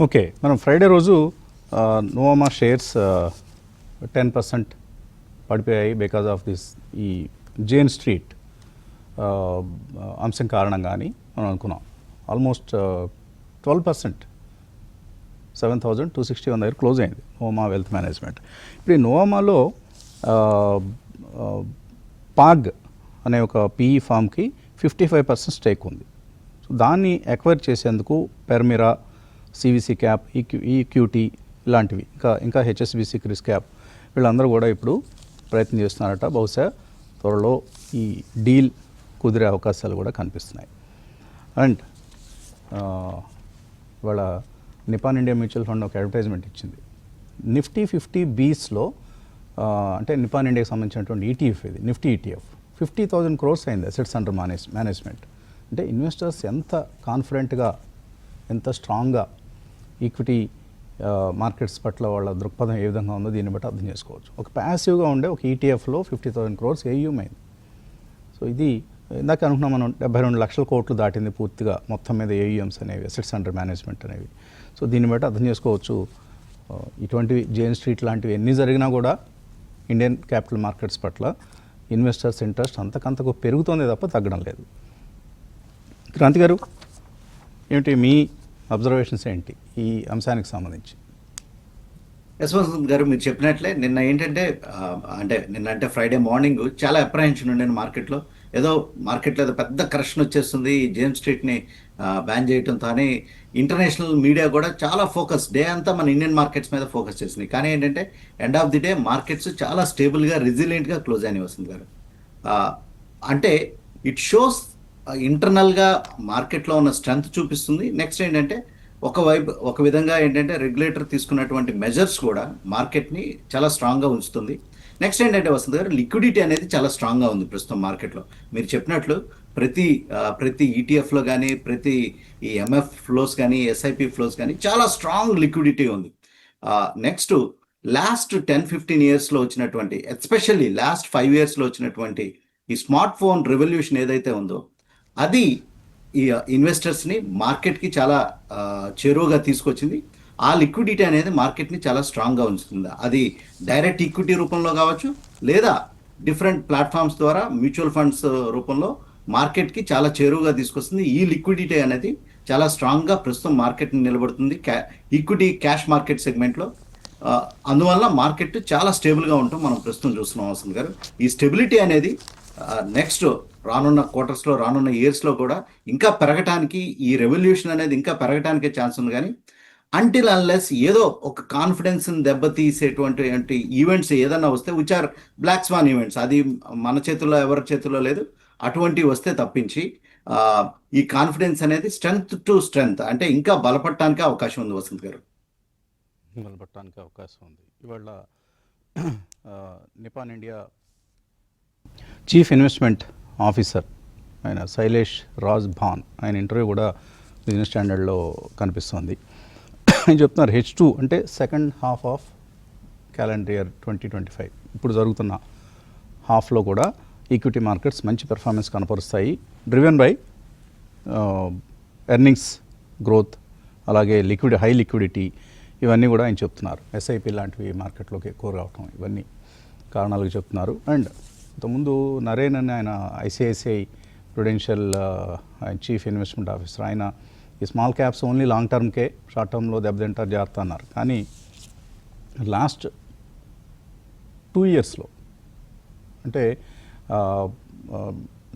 ఓకే, మనం ఫ్రైడే రోజు నోవామా షేర్స్ 10% పడిపోయాయి బికాజ్ ఆఫ్ దిస్ ఈ జేన్ స్ట్రీట్ అంశం కారణంగా అని మనం అనుకున్నాం. ఆల్మోస్ట్ 12%, 7,261 దగ్గర క్లోజ్ అయింది నోవామా వెల్త్ మేనేజ్మెంట్. ఇప్పుడు ఈ నోవామాలో పాగ్ అనే ఒక పీఈ ఫామ్కి 55% స్టేక్ ఉంది. సో దాన్ని ఎక్వైర్ చేసేందుకు పెర్మిరా, సివిసి క్యాప్, ఈక్యూటీ ఇలాంటివి, ఇంకా హెచ్ఎస్బిసి క్రిస్ క్యాప్ వీళ్ళందరూ కూడా ఇప్పుడు ప్రయత్నం చేస్తున్నారట. బహుశా త్వరలో ఈ డీల్ కుదిరే అవకాశాలు కూడా కనిపిస్తున్నాయి. అండ్ ఇవాళ నిపాన్ ఇండియా మ్యూచువల్ ఫండ్ ఒక అడ్వర్టైజ్మెంట్ ఇచ్చింది. నిఫ్టీ 50 బీస్లో అంటే నిపాన్ ఇండియాకి సంబంధించినటువంటి ఈటీఎఫ్ ఇది, నిఫ్టీ ఈటీఎఫ్ 50,000 crores అయింది అసెట్స్ అండర్ మేనేజ్మెంట్. అంటే ఇన్వెస్టర్స్ ఎంత కాన్ఫిడెంట్గా, ఎంత స్ట్రాంగ్గా ఈక్విటీ మార్కెట్స్ పట్ల వాళ్ళ దృక్పథం ఏ విధంగా ఉందో దీన్ని బట్టి అర్థం చేసుకోవచ్చు. ఒక ప్యాసివ్గా ఉండే ఒక ఈటీఎఫ్లో 50,000 crores ఏయూఎం అయింది. సో ఇది ఇందాక అనుకున్నాం మనం, 72 లక్షల కోట్లు దాటింది పూర్తిగా మొత్తం మీద ఏయూఎంస్ అనేవి, అసెట్స్ అండర్ మేనేజ్మెంట్ అనేవి. సో దీన్ని బట్టి అర్థం చేసుకోవచ్చు ఇటువంటివి జేన్ స్ట్రీట్ లాంటివి ఎన్ని జరిగినా కూడా ఇండియన్ క్యాపిటల్ మార్కెట్స్ పట్ల ఇన్వెస్టర్స్ ఇంట్రెస్ట్ అంతకంతకు పెరుగుతోంది తప్ప తగ్గడం లేదు. క్రాంతి గారు, ఏమిటి మీ అబ్జర్వేషన్స్ ఏంటి ఈ అంశానికి సంబంధించి? యశ్వంత్ గారు, మీరు చెప్పినట్లే నిన్న ఏంటంటే నిన్న ఫ్రైడే మార్నింగ్ చాలా అప్రహెన్షన్ ఉండేది మార్కెట్లో. ఏదో మార్కెట్లో ఏదో పెద్ద కరెక్షన్ వచ్చేస్తుంది, జేమ్స్ స్ట్రీట్ని బ్యాన్ చేయడంతో అని ఇంటర్నేషనల్ మీడియా కూడా చాలా ఫోకస్ డే అంతా మన ఇండియన్ మార్కెట్స్ మీద ఫోకస్ చేసింది. కానీ ఏంటంటే end of the day markets చాలా స్టేబుల్గా, రెసిలియంట్గా క్లోజ్ అయినాయి వస్తుంది గారు. అంటే ఇట్ షోస్ ఇంటర్నల్గా మార్కెట్లో ఉన్న స్ట్రెంగ్త్ చూపిస్తుంది. నెక్స్ట్ ఏంటంటే ఒక విధంగా ఏంటంటే రెగ్యులేటర్ తీసుకున్నటువంటి మెజర్స్ కూడా మార్కెట్ని చాలా స్ట్రాంగ్గా ఉంచుతుంది. నెక్స్ట్ ఏంటంటే వస్తుంది గారు, లిక్విడిటీ అనేది చాలా స్ట్రాంగ్గా ఉంది ప్రస్తుతం మార్కెట్లో. మీరు చెప్పినట్లు ప్రతి ఈటీఎఫ్లో కానీ, ప్రతి ఈ ఎంఎఫ్ ఫ్లోస్ కానీ, ఎస్ఐపి ఫ్లోస్ కానీ చాలా స్ట్రాంగ్ లిక్విడిటీ ఉంది. నెక్స్ట్ లాస్ట్ 10-15 ఇయర్స్లో వచ్చినటువంటి, ఎస్పెషల్లీ లాస్ట్ 5 ఇయర్స్లో వచ్చినటువంటి ఈ స్మార్ట్ ఫోన్ రెవల్యూషన్ ఏదైతే ఉందో అది ఈ ఇన్వెస్టర్స్ని మార్కెట్కి చాలా చేరువగా తీసుకొచ్చింది. ఆ లిక్విడిటీ అనేది మార్కెట్ని చాలా స్ట్రాంగ్గా ఉంచుతుంది. అది డైరెక్ట్ ఈక్విటీ రూపంలో కావచ్చు, లేదా డిఫరెంట్ ప్లాట్ఫామ్స్ ద్వారా మ్యూచువల్ ఫండ్స్ రూపంలో మార్కెట్కి చాలా చేరువగా తీసుకొస్తుంది. ఈ లిక్విడిటీ అనేది చాలా స్ట్రాంగ్గా ప్రస్తుతం మార్కెట్ని నిలబడుతుంది ఈక్విటీ క్యాష్ మార్కెట్ సెగ్మెంట్లో. అందువల్ల మార్కెట్ చాలా స్టేబుల్గా ఉంటాం మనం ప్రస్తుతం చూస్తున్నాం వస్తుంది గారు. ఈ స్టెబిలిటీ అనేది నెక్స్ట్ రానున్న క్వార్టర్స్లో, రానున్న ఇయర్స్లో కూడా ఇంకా పెరగటానికి, ఈ రెవల్యూషన్ అనేది ఇంకా పెరగటానికే ఛాన్స్ ఉంది. కానీ అంటిల్ అన్లెస్ ఏదో ఒక కాన్ఫిడెన్స్ని దెబ్బతీసేటువంటి ఈవెంట్స్ ఏదన్నా వస్తే, which are black swan events, అది మన చేతుల్లో ఎవరి చేతుల్లో లేదు, అటువంటివి వస్తే తప్పించి ఈ కాన్ఫిడెన్స్ అనేది స్ట్రెంగ్త్ టు స్ట్రెంగ్త్ అంటే ఇంకా బలపడటానికి అవకాశం ఉంది వసంత్ గారు. బలపడటానికి అవకాశం ఉంది. ఇవాళ Nippon India chief investment officer ఆయన శైలేష్ రాజ్ భాన్, ఆయన ఇంటర్వ్యూ కూడా బిజినెస్ స్టాండర్డ్లో కనిపిస్తుంది. ఆయన చెప్తున్నారు H2 అంటే second half of calendar year 2025 ఇప్పుడు జరుగుతున్న హాఫ్లో కూడా ఈక్విటీ మార్కెట్స్ మంచి పెర్ఫార్మెన్స్ కనపరుస్తాయి, డ్రివెన్ బై ఎర్నింగ్స్ గ్రోత్, అలాగే హై లిక్విడిటీ, ఇవన్నీ కూడా ఆయన చెప్తున్నారు. ఎస్ఐపి లాంటివి మార్కెట్లోకి ఎక్కువ రావటం, ఇవన్నీ కారణాలుగా చెప్తున్నారు. అండ్ ఇంతకుముందు నరేన్ అని ఆయన ఐసిఐసిఐ ప్రుడెన్షియల్ ఆయన చీఫ్ ఇన్వెస్ట్మెంట్ ఆఫీసర్, ఆయన ఈ స్మాల్ క్యాప్స్ ఓన్లీ లాంగ్ టర్మ్కే, షార్ట్ టర్మ్లో దెబ్బతింటారు జాగ్రత్త అన్నారు. కానీ లాస్ట్ 2 ఇయర్స్లో అంటే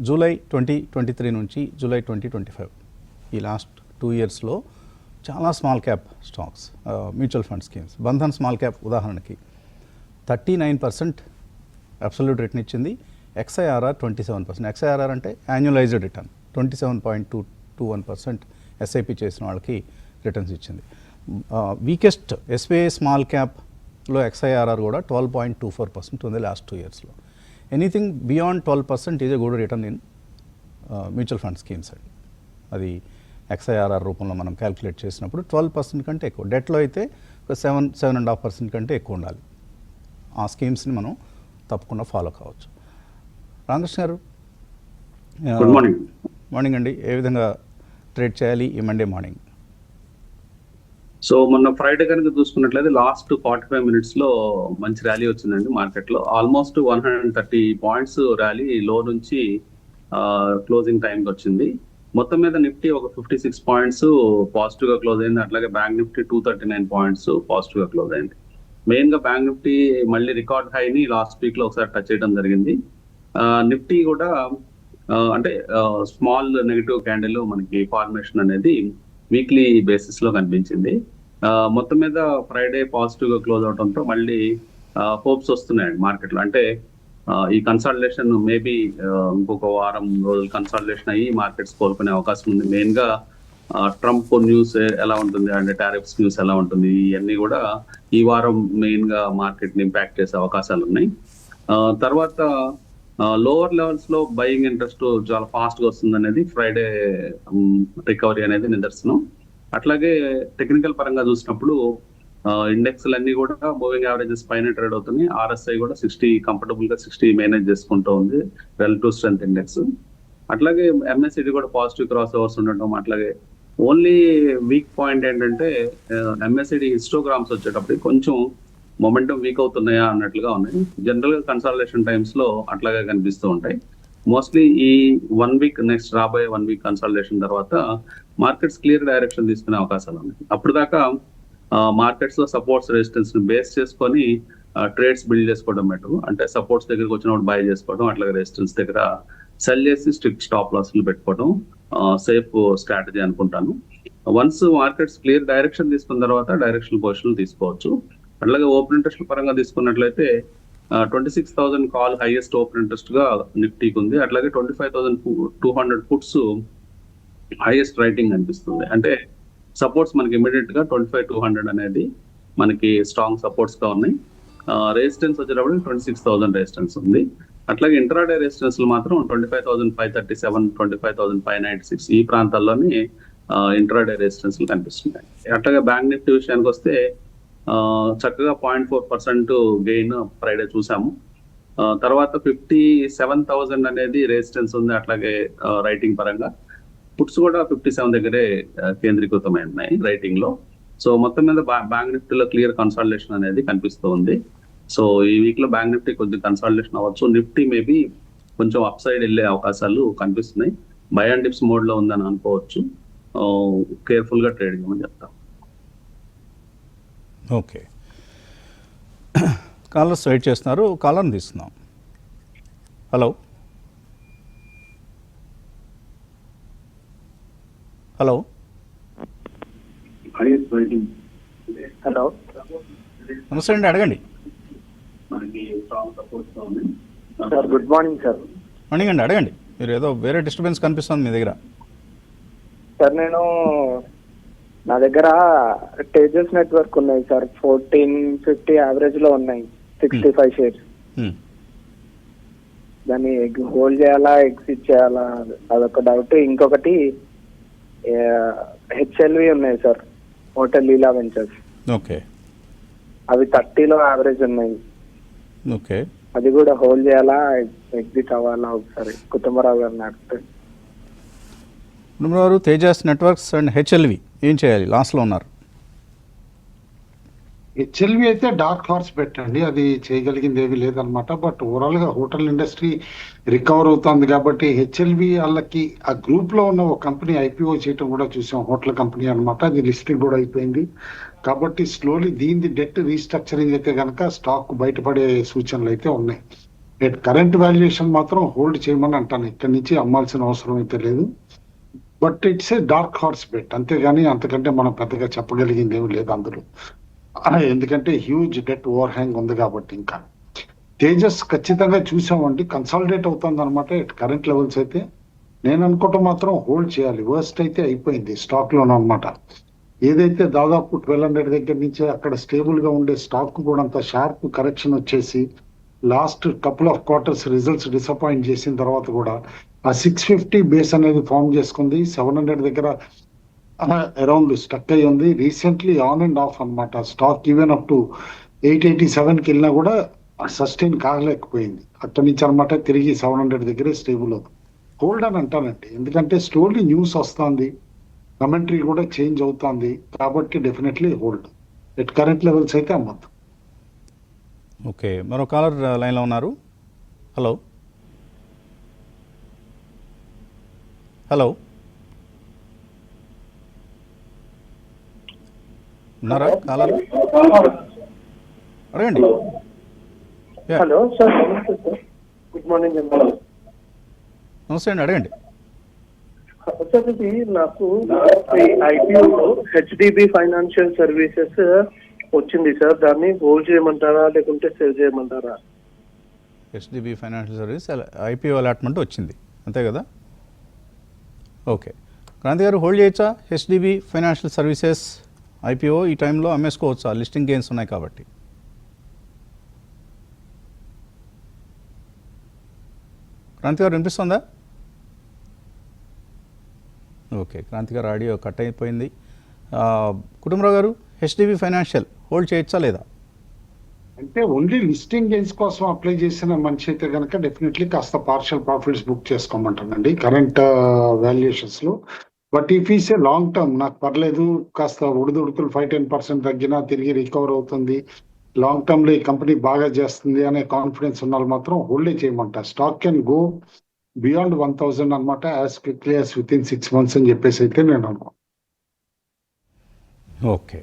జూలై 2023 నుంచి జూలై 2025 ఈ లాస్ట్ 2 ఇయర్స్లో చాలా small cap stocks, mutual fund schemes, Bandhan small cap ఉదాహరణకి 39% అబ్సల్యూట్ రిటర్న్ ఇచ్చింది. XIRR 27%. XIRR అంటే యాన్యువలైజ్డ్ రిటర్న్ 27.21% ఎస్ఐపి చేసిన వాళ్ళకి రిటర్న్స్ ఇచ్చింది. వీకెస్ట్ ఎస్బీఐ స్మాల్ క్యాప్లో XIRR కూడా 12.24% ఉంది లాస్ట్ 2 yearsలో. Anything beyond 12% is a good return in mutual fund schemes అండి. అది XIRR రూపంలో మనం క్యాల్కులేట్ చేసినప్పుడు 12% కంటే ఎక్కువ. డెట్లో అయితే ఒక 7.5% కంటే ఎక్కువ ఉండాలి. ఆ స్కీమ్స్ని మనం తప్పకుండా ఫాలో కావచ్చు. రామకృష్ణ గారు, గుడ్ మార్నింగ్. మార్నింగ్ అండి. ఏ విధంగా ట్రేడ్ చేయాలి ఈ మండే మార్నింగ్? సో మొన్న ఫ్రైడే కనుక చూసుకున్నట్లయితే లాస్ట్ 45 minutes లో మంచి ర్యాలీ వచ్చిందండి మార్కెట్ లో. ఆల్మోస్ట్ 130 points ర్యాలీ లో నుంచి క్లోజింగ్ టైంకి వచ్చింది. మొత్తం మీద నిఫ్టీ ఒక 56 points పాజిటివ్ గా క్లోజ్ అయింది. అట్లాగే బ్యాంక్ నిఫ్టీ 239 points పాజిటివ్ గా క్లోజ్ అయింది. మెయిన్ గా బ్యాంక్ నిఫ్టీ మళ్ళీ రికార్డ్ హైని లాస్ట్ వీక్ లో ఒకసారి టచ్ చేయడం జరిగింది. నిఫ్టీ కూడా అంటే స్మాల్ నెగిటివ్ క్యాండిల్ మనకి ఫార్మేషన్ అనేది వీక్లీ బేసిస్ లో కనిపించింది. మొత్తం మీద ఫ్రైడే పాజిటివ్ గా క్లోజ్ అవడంతో మళ్ళీ హోప్స్ వస్తున్నాయండి మార్కెట్ లో. అంటే ఈ కన్సల్టేషన్ మేబీ ఇంకొక వారం రోజులు కన్సల్టేషన్ అయ్యి మార్కెట్స్ కోలుకునే అవకాశం ఉంది. మెయిన్ గా ట్రంప్ న్యూస్ ఎలా ఉంటుంది, అంటే టారిఫ్స్ న్యూస్ ఎలా ఉంటుంది, ఇవన్నీ కూడా ఈ వారం మెయిన్ గా మార్కెట్ ని ఇంపాక్ట్ చేసే అవకాశాలు ఉన్నాయి. తర్వాత లోవర్ లెవెల్స్ లో బయింగ్ ఇంట్రెస్ట్ చాలా ఫాస్ట్ గా వస్తుంది అనేది ఫ్రైడే రికవరీ అనేది నిదర్శనం. అట్లాగే టెక్నికల్ పరంగా చూసినప్పుడు ఇండెక్స్ అన్ని కూడా మూవింగ్ యావరేజెస్ పైన ట్రేడ్ అవుతున్నాయి. RSI కూడా 60 కంఫర్టబుల్ గా 60 మేనేజ్ చేసుకుంటూ ఉంది రిలేటివ్ స్ట్రెంత్ ఇండెక్స్. అట్లాగే MACD కూడా పాజిటివ్ క్రాస్ ఓవర్స్ ఉండటం. అట్లాగే ఓన్లీ వీక్ పాయింట్ ఏంటంటే MACD హిస్టోగ్రామ్స్ వచ్చేటప్పుడు కొంచెం మొమెంటం వీక్ అవుతున్నాయా అన్నట్లుగా ఉన్నాయి. జనరల్ గా కన్సల్టేషన్ టైమ్స్ లో అట్లాగే కనిపిస్తూ ఉంటాయి. మోస్ట్లీ ఈ 1 week నెక్స్ట్ రాబోయే 1 week కన్సల్టేషన్ తర్వాత మార్కెట్స్ క్లియర్ డైరెక్షన్ తీసుకునే అవకాశాలు ఉన్నాయి. అప్పుడు దాకా మార్కెట్స్ లో సపోర్ట్స్ రెసిస్టెన్స్ ని బేస్ చేసుకొని ట్రేడ్స్ బిల్డ్ చేసుకోవడం బెటర్. అంటే సపోర్ట్స్ దగ్గరికి వచ్చినప్పుడు బై చేసుకోవడం, అట్లాగే రెసిస్టెన్స్ దగ్గర సెల్ చేసి స్ట్రిక్ట్ స్టాప్ లాస్లు పెట్టుకోవడం సేఫ్ స్ట్రాటజీ అనుకుంటాను. వన్స్ మార్కెట్స్ క్లియర్ డైరెక్షన్ తీసుకున్న తర్వాత డైరెక్షన్ పొజిషన్ తీసుకోవచ్చు. అట్లాగే ఓపెన్ ఇంట్రెస్ట్ పరంగా తీసుకున్నట్లయితే 26,000 కాల్ హైయెస్ట్ ఓపెన్ ఇంట్రెస్ట్ గా నిఫ్టీకి ఉంది. అట్లాగే 25,200 పుట్స్ హైయెస్ట్ రైటింగ్ అనిపిస్తుంది. అంటే సపోర్ట్స్ మనకి ఇమీడియట్ గా 25,200 అనేది మనకి స్ట్రాంగ్ సపోర్ట్స్ గా ఉన్నాయి. రెసిస్టెన్స్ వచ్చేటప్పుడు 26,000 రెసిస్టెన్స్ ఉంది. అట్లాగే ఇంట్రాడే రెసిస్టెన్స్ మాత్రం 25,537, 25,596 ఈ ప్రాంతాల్లోని ఇంట్రాడే రెసిస్టెన్స్ కనిపిస్తున్నాయి. అట్లాగే బ్యాంక్ నిఫ్టీ విషయానికి వస్తే చక్కగా 0.4% గెయిన్ ఫ్రైడే చూసాము. తర్వాత 57,000 అనేది రెసిస్టెన్స్ ఉంది. అట్లాగే రైటింగ్ పరంగా పుట్స్ కూడా 57 దగ్గరే కేంద్రీకృతమై ఉన్నాయి రైటింగ్ లో. సో మొత్తం మీద బ్యాంక్ నిఫ్టీలో క్లియర్ కన్సల్టేషన్ అనేది కనిపిస్తూ ఉంది. సో ఈ వీక్ లో బ్యాంక్ నిఫ్టీ కొద్దిగా కన్సల్టేషన్ అవ్వచ్చు. నిఫ్టీ మేబీ కొంచెం అప్ సైడ్ వెళ్ళే అవకాశాలు కనిపిస్తున్నాయి. బై అండ్ డిప్స్ మోడ్ లో ఉందని అనుకోవచ్చు. కేర్ఫుల్ గా ట్రేడ్ చేయమని చెప్తాం. ఓకే, కాలర్స్ వెయిట్ చేస్తున్నారు. కాలర్ని తీసుకుందాం. హలో హలో హలో నమస్తే అండి, అడగండి. Sir good morning sir. Morning అండి, అడగండి. మీరు ఏదో వేరే డిస్టర్బెన్స్ కనిపిస్తుంది మీ దగ్గర. సార్ నా దగ్గర తేజస్ నెట్వర్క్ ఉన్నాయి సార్. 1450 యావరేజ్ లో ఉన్నాయి, 65 షేర్స్. దాన్ని హోల్డ్ చేయాలా, ఎగ్జిట్ చేయాలా, అదొక డౌట్. ఇంకొకటి HLV ఉన్నాయి సార్, హోటల్ లీలా వెంచర్స్. ఓకే, అవి 30లో యావరేజ్ ఉన్నాయి. ఓకే, అది కూడా హోల్డ్ చేయాలా, ఎగ్జిట్ అవ్వాలా ఒకసారి కుటుంబరావు గారిని అడిగితే. Kutumbarao, Tejas networks and HLV ఏం చేయాలి? లాస్ట్లో ఉన్నారు. HLV అయితే డార్క్ హార్స్ పెట్టండి, అది చేయగలిగింది ఏమీ లేదనమాట. బట్ ఓవరాల్ గా హోటల్ ఇండస్ట్రీ రికవర్ అవుతుంది కాబట్టి HLV వాళ్ళకి ఆ గ్రూప్ లో ఉన్న ఒక కంపెనీ IPO చేయటం కూడా చూసాం, హోటల్ కంపెనీ అనమాట. అది లిస్టింగ్ కూడా అయిపోయింది కాబట్టి స్లోలీ దీని డెట్ రీస్ట్రక్చరింగ్ అయితే కనుక స్టాక్ బయటపడే సూచనలు అయితే ఉన్నాయి. కరెంట్ వాల్యుయేషన్ మాత్రం హోల్డ్ చేయమని అంటాను, ఇక్కడి నుంచి అమ్మాల్సిన అవసరం అయితే లేదు. But it's a dark horse bet, అంతేగాని అంతకంటే మనం పెద్దగా చెప్పగలిగింది ఏమి లేదు అందులో. ఎందుకంటే హ్యూజ్ డెట్ ఓవర్ హ్యాంగ్ ఉంది కాబట్టి. ఇంకా తేజస్ ఖచ్చితంగా చూసామండి, కన్సాలిడేట్ అవుతుంది అనమాట. కరెంట్ లెవెల్స్ అయితే నేను అనుకోవటం మాత్రం హోల్డ్ చేయాలి. వర్స్ట్ అయితే అయిపోయింది స్టాక్ లోనూ అనమాట. ఏదైతే దాదాపు 1200 దగ్గర నుంచి అక్కడ స్టేబుల్ గా ఉండే స్టాక్ కూడా అంత షార్ప్ కరెక్షన్ వచ్చేసి last couple of quarters results disappoint చేసిన తర్వాత కూడా ఆ 650 బేస్ అనేది ఫామ్ చేసుకుంది. 700 దగ్గర అరౌండ్ స్టక్ అయి ఉంది. రీసెంట్లీ ఆన్ అండ్ ఆఫ్ అన్నమాట. స్టాక్ ఈవెన్ అప్ టు 887కి వెళ్ళినా కూడా సస్టైన్ కాగలేకపోయింది. అక్కడి నుంచి అనమాట తిరిగి 700 దగ్గరే స్టేబుల్ అవుతుంది. హోల్డ్ అని అంటానండి, ఎందుకంటే స్టోర్లీ న్యూస్ వస్తుంది, కమెంటరీ కూడా చేంజ్ అవుతుంది కాబట్టి definitely hold. At current levels అయితే అమ్మద్దు. ఓకే, మరో కాలర్ లైన్లో ఉన్నారు. హలో హలో ఉన్నారా కాలర్? అడగండి. Yeah. హలో సార్, నమస్తే సార్. గుడ్ మార్నింగ్ అండి. నమస్తే అండి, అడగండి. సార్ ఇది నాకు ఐపీఓలో హెచ్డిబి ఫైనాన్షియల్ సర్వీసెస్ వచ్చింది సార్. దాన్ని హోల్డ్ చేయమంటారా లేకుంటే సేల్ చేయమంటారా? HDB financial service IPO allotment వచ్చింది, అంతే కదా? ఓకే, క్రాంతి గారు హోల్డ్ చేయొచ్చా? హెచ్డిబి ఫైనాన్షియల్ సర్వీసెస్ ఐపీఓ ఈ టైంలో అమ్మేసుకోవచ్చా? లిస్టింగ్ గెయిన్స్ ఉన్నాయి కాబట్టి. క్రాంతి గారు వినిపిస్తుందా? ఓకే, క్రాంతి గారు ఆడియో కట్ అయిపోయింది. కుటుంబరావు గారు, హెచ్డిబి ఫైనాన్షియల్ హోల్డ్ చేయొచ్చా లేదా? అంటే ఓన్లీ లిస్టింగ్ గెయిన్స్ కోసం అప్లై చేసిన మనిషి అయితే కనుక డెఫినెట్లీ కాస్త పార్షియల్ ప్రాఫిట్స్ బుక్ చేసుకోమంటానండి కరెంట్ వాల్యుయేషన్స్ లో. But if is a long term, నాకు పర్లేదు, కాస్త ఉడుదుడుకులు 5-10% తగ్గినా తిరిగి రికవర్ అవుతుంది, లాంగ్ టర్మ్ లో ఈ కంపెనీ బాగా చేస్తుంది అనే కాన్ఫిడెన్స్ ఉన్న వాళ్ళు మాత్రం హోల్డే చేయమంట. స్టాక్ కెన్ గో బియాండ్ 1000 అనమాట as quickly as with in 6 months అని చెప్పేసి అయితే నేను అనుకో. ఓకే,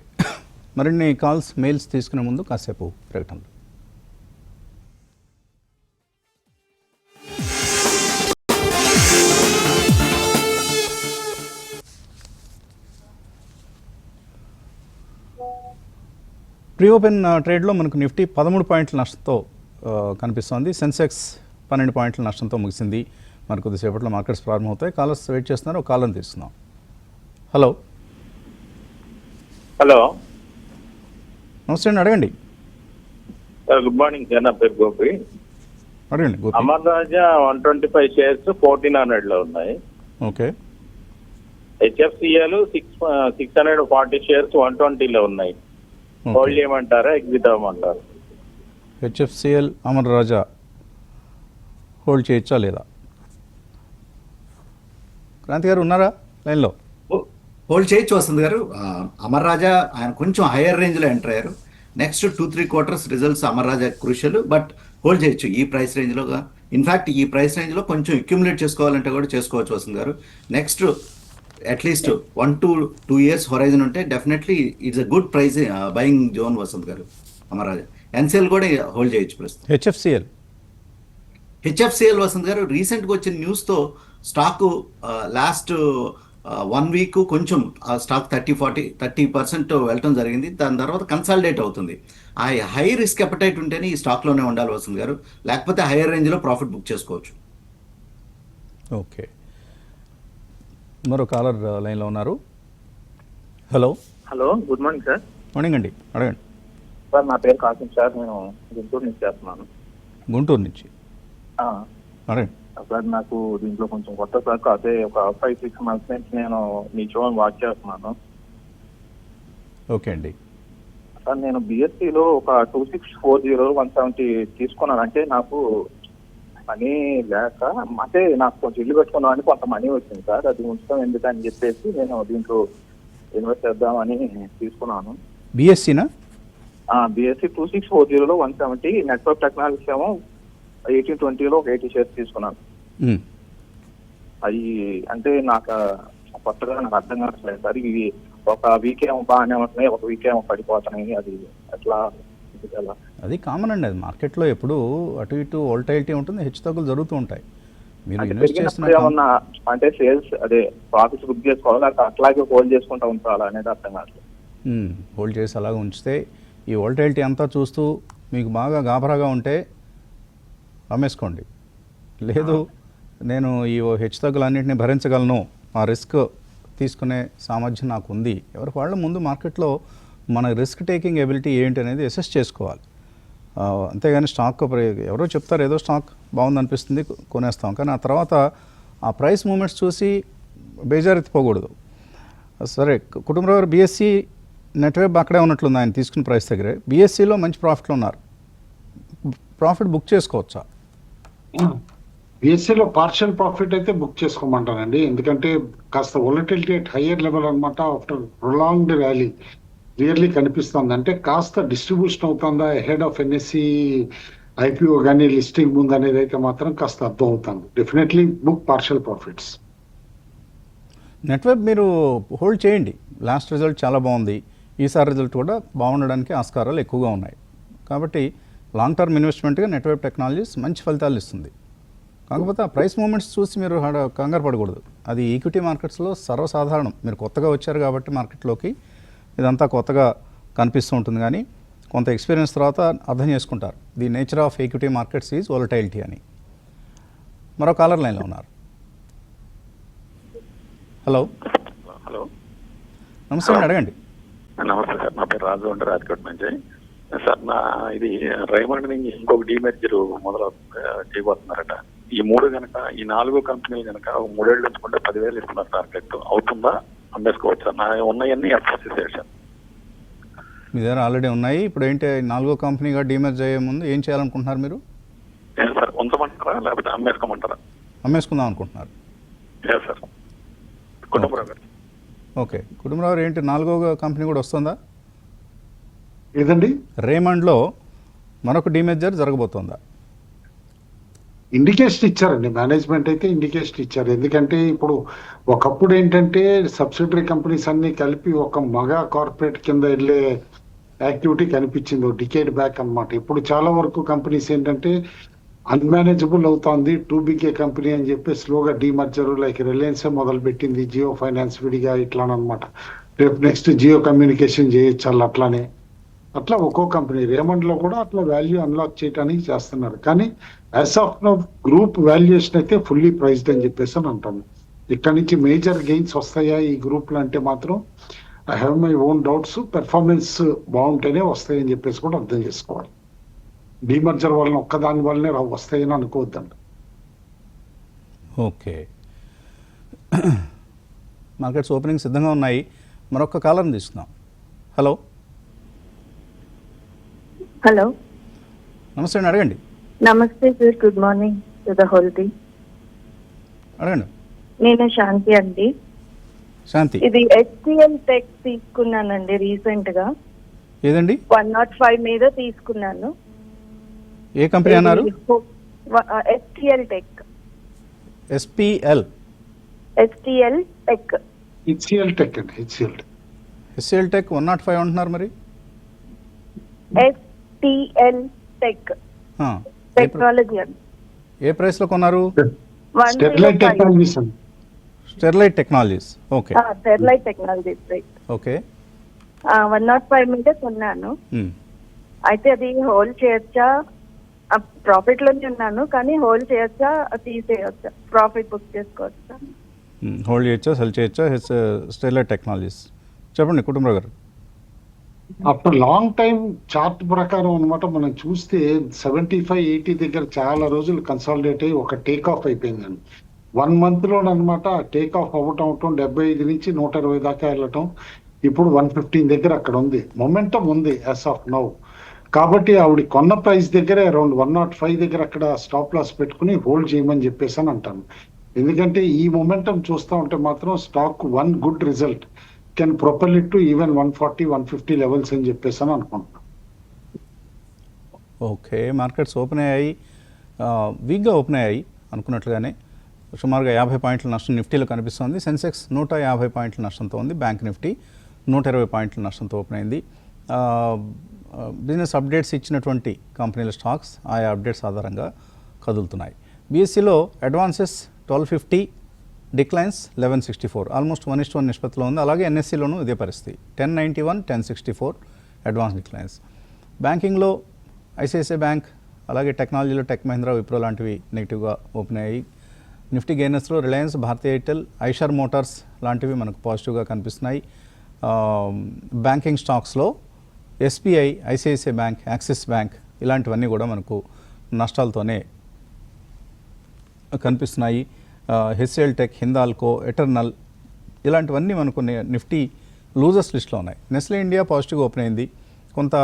మరిన్ని కాల్స్ మెయిల్స్ తీసుకునే ముందు కాసేపు ప్రకటనలు. ప్రీ ఓపెన్ ట్రేడ్లో మనకు నిఫ్టీ 13 పాయింట్ల నష్టంతో కనిపిస్తోంది. సెన్సెక్స్ 12 పాయింట్ల నష్టంతో ముగిసింది. మరి కొద్దిసేపట్లో మార్కెట్స్ ప్రారంభమవుతాయి. కాలర్స్ వెయిట్ చేస్తున్నారు, ఒక కాలర్ని తీస్తున్నాం. హలో హలో, నమస్తే అండి, అడగండి. Good morning sir. నా పేరు గోపి. అడగండి గోపి. అమర్ రాజా 125 షేర్స్ 1400 లో ఉన్నాయి. ఓకే, హెచ్ఎఫ్సిఎల్ 640 షేర్స్ 120 లో ఉన్నాయి. హోల్డ్ చేయమంటారా, ఎగ్జిట్ అవ్వమంటారా? హెచ్ఎఫ్సిఎల్ అమర్ రాజా హోల్డ్ చేయొచ్చా లేదా? క్రాంతి గారు ఉన్నారా లైన్లో? హోల్డ్ చేయొచ్చు వసంత్ గారు. అమర్ రాజా ఆయన కొంచెం హైయర్ రేంజ్లో ఎంటర్ అయ్యారు. Next 2-3 quarters results Amar Raja crucial, but hold చేయొచ్చు ఈ ప్రైస్ రేంజ్లో. ఇన్ఫ్యాక్ట్ ఈ ప్రైస్ రేంజ్లో కొంచెం అక్యుములేట్ చేసుకోవాలంటే కూడా చేసుకోవచ్చు వసంత్ గారు. Next at least 1 to 2 years horizon ఉంటే definitely it's a good price buying zone Vasant గారు. అమర్ రాజా ఎన్సిఎల్ కూడా హోల్డ్ చేయొచ్చు ప్రస్తుతం. హెచ్ఎఫ్సిఎల్ వసంత్ గారు రీసెంట్గా వచ్చిన న్యూస్తో స్టాక్ లాస్ట్ 1 week కొంచెం స్టాక్ 30% వెళ్ళటం జరిగింది. దాని తర్వాత కన్సాలిడేట్ అవుతుంది. ఆ హై రిస్క్ అపటైట్ ఉంటేనే ఈ స్టాక్లోనే ఉండాలి వసంత్ గారు, లేకపోతే హైయర్ రేంజ్లో ప్రాఫిట్ బుక్ చేసుకోవచ్చు. ఓకే, మరో కాలర్ లైన్లో ఉన్నారు. Hello hello, good morning sir. Morning అండి, అడగండి. సార్ నా పేరు కాసిం సార్, నేను గుంటూరు నుంచి చేస్తున్నాను. గుంటూరు నుంచి అడగండి. సార్ నాకు దీంట్లో కొంచెం కొత్త సార్, అదే ఒక 5-6 months నుంచి నేను మీ షోని వాచ్ చేస్తున్నాను. ఓకే అండి. సార్ నేను బిఎస్సిలో ఒక 2640 170 తీసుకున్నాను. అంటే నాకు మనీ లేక, అంటే నాకు కొంచెం ఇల్లు కట్టుకున్నామని కొంత మనీ వచ్చింది సార్, అది ఉంచడం ఎందుకని చెప్పేసి నేను దీంట్లో ఇన్వెస్ట్ చేద్దామని తీసుకున్నాను. బిఎస్సీనా? బిఎస్సి 2640 170, నెట్వర్క్ టెక్నాలజీస్ ఏమో 1820 ఒక 80 shares తీసుకున్నాను. అవి అంటే నాకు కొత్తగా నాకు అర్థం కావట్లేదు సార్. ఇవి ఒక వీక్ ఏమో బాగానే ఉంటున్నాయి, ఒక వీక్ ఏమో పడిపోతున్నాయి. అది ఎట్లా? అది కామన్ అండి, అది మార్కెట్లో ఎప్పుడు అటు ఇటు వోల్టైలిటీ ఉంటుంది, హెచ్చుతగ్గులు జరుగుతూ ఉంటాయి. మీరు ఇన్వెస్ట్ చేస్తున్న అంటే సేల్స్ అదే ప్రాఫిట్స్ బుక్ చేసుకోవాలి, అట్లాగే హోల్డ్ చేసుకుంటూ ఉంటారా అనేది అర్థం కావట్లేదు. హోల్డ్ చేసి అలాగే ఉంచితే ఈ వోల్టైలిటీ అంతా చూస్తూ మీకు బాగా గాబరాగా ఉంటే అమ్మేసుకోండి. లేదు నేను ఈ హెచ్చుతగ్గులు అన్నింటినీ భరించగలను, ఆ రిస్క్ తీసుకునే సామర్థ్యం నాకు ఉంది. ఎవరికి వాళ్ళ ముందు మార్కెట్లో మన రిస్క్ టేకింగ్ ఎబిలిటీ ఏంటి అనేది అసెస్ చేసుకోవాలి. అంతేగాని స్టాక్ ఎవరో చెప్తారు ఏదో స్టాక్ బాగుందనిపిస్తుంది కొనేస్తాం, కానీ ఆ తర్వాత ఆ ప్రైస్ మూమెంట్స్ చూసి బేజారెత్తిపోకూడదు. సరే, కుటుంబరావు గారు బీఎస్సీ నెట్వర్క్ అక్కడే ఉన్నట్లుంది ఆయన తీసుకున్న ప్రైస్ దగ్గరే. బీఎస్సీలో మంచి ప్రాఫిట్లో ఉన్నారు, ప్రాఫిట్ బుక్ చేసుకోవచ్చా? బిఎస్సీలో పార్షియల్ ప్రాఫిట్ అయితే బుక్ చేసుకోమంటానండి, ఎందుకంటే కాస్త వొలటిలిటీ అట్ హయ్యర్ లెవెల్ అనమాట. ఆఫ్టర్ ప్రొలాంగ్డ్ ర్యాలీ క్లియర్లీ కనిపిస్తుంది. అంటే కాస్త డిస్ట్రిబ్యూషన్ అవుతుందా హెడ్ ఆఫ్ ఎన్ఎస్సి ఐపీఓ కానీ లిస్టింగ్ ముందు అనేది అయితే మాత్రం కాస్త అర్థం అవుతుంది. Definitely book partial profits. Network మీరు హోల్డ్ చేయండి, లాస్ట్ రిజల్ట్ చాలా బాగుంది, ఈసారి రిజల్ట్ కూడా బాగుండడానికి ఆస్కారాలు ఎక్కువగా ఉన్నాయి. కాబట్టి లాంగ్ టర్మ్ ఇన్వెస్ట్మెంట్గా నెట్వర్క్ టెక్నాలజీస్ మంచి ఫలితాలు ఇస్తుంది. కాకపోతే ఆ ప్రైస్ మూమెంట్స్ చూసి మీరు కంగారు పడకూడదు. అది ఈక్విటీ మార్కెట్స్లో సర్వసాధారణం. మీరు కొత్తగా వచ్చారు కాబట్టి మార్కెట్లోకి ఇదంతా కొత్తగా కనిపిస్తూ ఉంటుంది, కానీ కొంత ఎక్స్పీరియన్స్ తర్వాత అర్థం చేసుకుంటారు the nature of equity markets is volatility అని. మరో కాలర్ లైన్లో ఉన్నారు. హలో. హలో, నమస్తే అండి, అడగండి. నమస్తే సార్. నా పేరు రాజు అంటారు, రాజకోట్ నుంచి. సార్, నా ఇది రైమండ్ నుంచి ఇంకొక డీమెర్జర్ మొదలు చేయబోతున్నారట. ఈ 3 కనుక ఈ 4 కంపెనీలు కనుక 3 ఏళ్ళు ఉంచుకుంటే 10,000 ఇస్తున్నారు టార్గెట్. అవుతుందా? అమ్మేసుకోవచ్చా? నా ఉన్నాయన్నీ అసోసియేషన్ మీ దగ్గర ఆల్రెడీ ఉన్నాయి. ఇప్పుడు ఏంటి 4వ కంపెనీగా డీమర్జ్ అయ్యే ముందు ఏం చేయాలనుకుంటున్నారు మీరు? సార్, ఉంచమంటారా లేకపోతే అమ్మేసుకోమంటారా? అమ్మేసుకుందాం అనుకుంటున్నారు. సార్, కుటుంబరావు గారు. ఓకే, కుటుంబరావు ఏంటి 4వ కంపెనీ కూడా వస్తుందా? ఏదండి, రేమండ్లో మరొక డీమెర్జర్ జరగబోతోందా? ఇండికేషన్ ఇచ్చారండి, మేనేజ్మెంట్ అయితే ఇండికేషన్ ఇచ్చారు. ఎందుకంటే ఇప్పుడు ఒకప్పుడు ఏంటంటే సబ్సిడరీ కంపెనీస్ అన్ని కలిపి ఒక మగా కార్పొరేట్ కింద వెళ్ళే యాక్టివిటీ కనిపించింది డికేడ్ బ్యాక్ అన్నమాట. ఇప్పుడు చాలా వరకు కంపెనీస్ ఏంటంటే అన్మేనేజబుల్ అవుతుంది, టూ బిగ్ ఏ కంపెనీ అని చెప్పి స్లోగా డీమర్జర్, లైక్ రిలయన్స్ మొదలు పెట్టింది, జియో ఫైనాన్స్ విడిగా ఇట్లానమాట. రేపు నెక్స్ట్ జియో కమ్యూనికేషన్ చేయొచ్చు అట్లానే. అట్లా ఒక్కో కంపెనీ రేమండ్ లో కూడా అట్లా వాల్యూ అన్లాక్ చేయడానికి చేస్తున్నారు. కానీ as of now group valuation అయితే ఫుల్లీ ప్రైస్డ్ అని చెప్పేసి అని అంటాను. ఇక్కడ నుంచి మేజర్ గెయిన్స్ వస్తాయా ఈ గ్రూప్ లో అంటే మాత్రం I have my own doubts. Performance బాగుంటేనే వస్తాయని చెప్పేసి కూడా అర్థం చేసుకోవాలి. డీమర్జర్ వలన ఒక్కదాని వల్లనే వస్తాయని అనుకోవద్దండి. ఓకే, మార్కెట్స్ ఓపెనింగ్ సిద్ధంగా ఉన్నాయి. మరొక కాలర్ని తీసుకుందాం. హలో. హలో, నమస్తే అండి, అడగండి. నమస్తే sir. Good morning to the whole team. అడగండి. నేను శాంతి అండి. శాంతి, ఇది HCL టెక్ తీసుకున్నానండి రీసెంట్ గా. ఏదండి? 105 మీద తీసుకున్నాను. ఏ కంపెనీ అన్నారు? HCL tech. SPL HCL tech. HCl tech అండి, హెచ్సిఎల్ టెక్. ఎస్సిఎల్ టెక్ 105 అంటున్నారు మరి. HCL టెక్ టెక్నాలజీ అండి. ఏ ప్రైస్లో కొన్నారు? స్టెర్లైట్ టెక్నాలజీస్ అండి. Sterlite Technologies. Okay, Sterlite Technologies right. Okay. 105 మీద కొన్నాను. అయితే అది హోల్డ్ చేయొచ్చా? ప్రాఫిట్ లోనే ఉన్నాను, కానీ హోల్డ్ చేయొచ్చా తీసేయొచ్చా? ప్రాఫిట్ బుక్ చేసుకోవచ్చా? హోల్డ్ చేయొచ్చా, సెల్ చేయొచ్చా? స్టెర్లైట్ టెక్నాలజీస్ చెప్పండి కుటుంబరావు గారు. ఆఫ్టర్ లాంగ్ టైం చార్ట్ ప్రకారం అనమాట మనం చూస్తే 75-80 దగ్గర చాలా రోజులు కన్సాలిడేట్ అయ్యి ఒక టేక్ ఆఫ్ అయిపోయిందండి. 1 month లోనమాట టేక్ ఆఫ్ అవటం 75 నుంచి 120 దాకా వెళ్ళటం. ఇప్పుడు 115 దగ్గర అక్కడ ఉంది, మొమెంటం ఉంది యాజ్ ఆఫ్ నౌ. కాబట్టి ఆవిడ కొన్న ప్రైస్ దగ్గర అరౌండ్ 105 దగ్గర అక్కడ స్టాప్ లాస్ పెట్టుకుని హోల్డ్ చేయమని చెప్పేసి అని అంటాను. ఎందుకంటే ఈ మొమెంటం చూస్తూ ఉంటే మాత్రం stock 1 good result can propel it to even 140-150 levels అని చెప్పేసి అని అనుకుంటున్నాను. ఓకే, మార్కెట్స్ ఓపెన్ అయ్యాయి, వీక్గా ఓపెన్ అయ్యాయి అనుకున్నట్లుగానే. సుమారుగా 50 పాయింట్ల నష్టం నిఫ్టీలో కనిపిస్తుంది. సెన్సెక్స్ 150 పాయింట్ల నష్టంతో ఉంది. బ్యాంక్ నిఫ్టీ 120 పాయింట్ల నష్టంతో ఓపెన్ అయింది. బిజినెస్ అప్డేట్స్ ఇచ్చినటువంటి కంపెనీల స్టాక్స్ ఆయా అప్డేట్స్ ఆధారంగా కదులుతున్నాయి. బీఎస్సీలో అడ్వాన్సెస్ 1250, డిక్లైన్స్ 1164, ఆల్మోస్ట్ 1:1 నిష్పత్తిలో ఉంది. అలాగే ఎన్ఎస్సీలోనూ ఇదే పరిస్థితి, 1091, 1064 అడ్వాన్స్ డిక్లైన్స్. బ్యాంకింగ్లో ఐసిఐసిఐ బ్యాంక్, అలాగే టెక్నాలజీలో టెక్ మహీంద్రా, విప్రో లాంటివి నెగిటివ్గా ఓపెన్ అయ్యాయి. నిఫ్టీ గెయినర్స్లో రిలయన్స్, భారతీ ఎయిర్టెల్, ఐషర్ మోటార్స్ లాంటివి మనకు పాజిటివ్గా కనిపిస్తున్నాయి. బ్యాంకింగ్ స్టాక్స్లో SBI, ICICI bank, Axis bank ఇలాంటివన్నీ కూడా మనకు నష్టాలతోనే కనిపిస్తున్నాయి. హెచ్సిఎల్ టెక్, హిందాల్కో, ఎటర్నల్ ఇలాంటివన్నీ మనకు నిఫ్టీ లూజర్స్ లిస్ట్లో ఉన్నాయి. నెస్లే ఇండియా పాజిటివ్గా ఓపెన్ అయింది. కొంత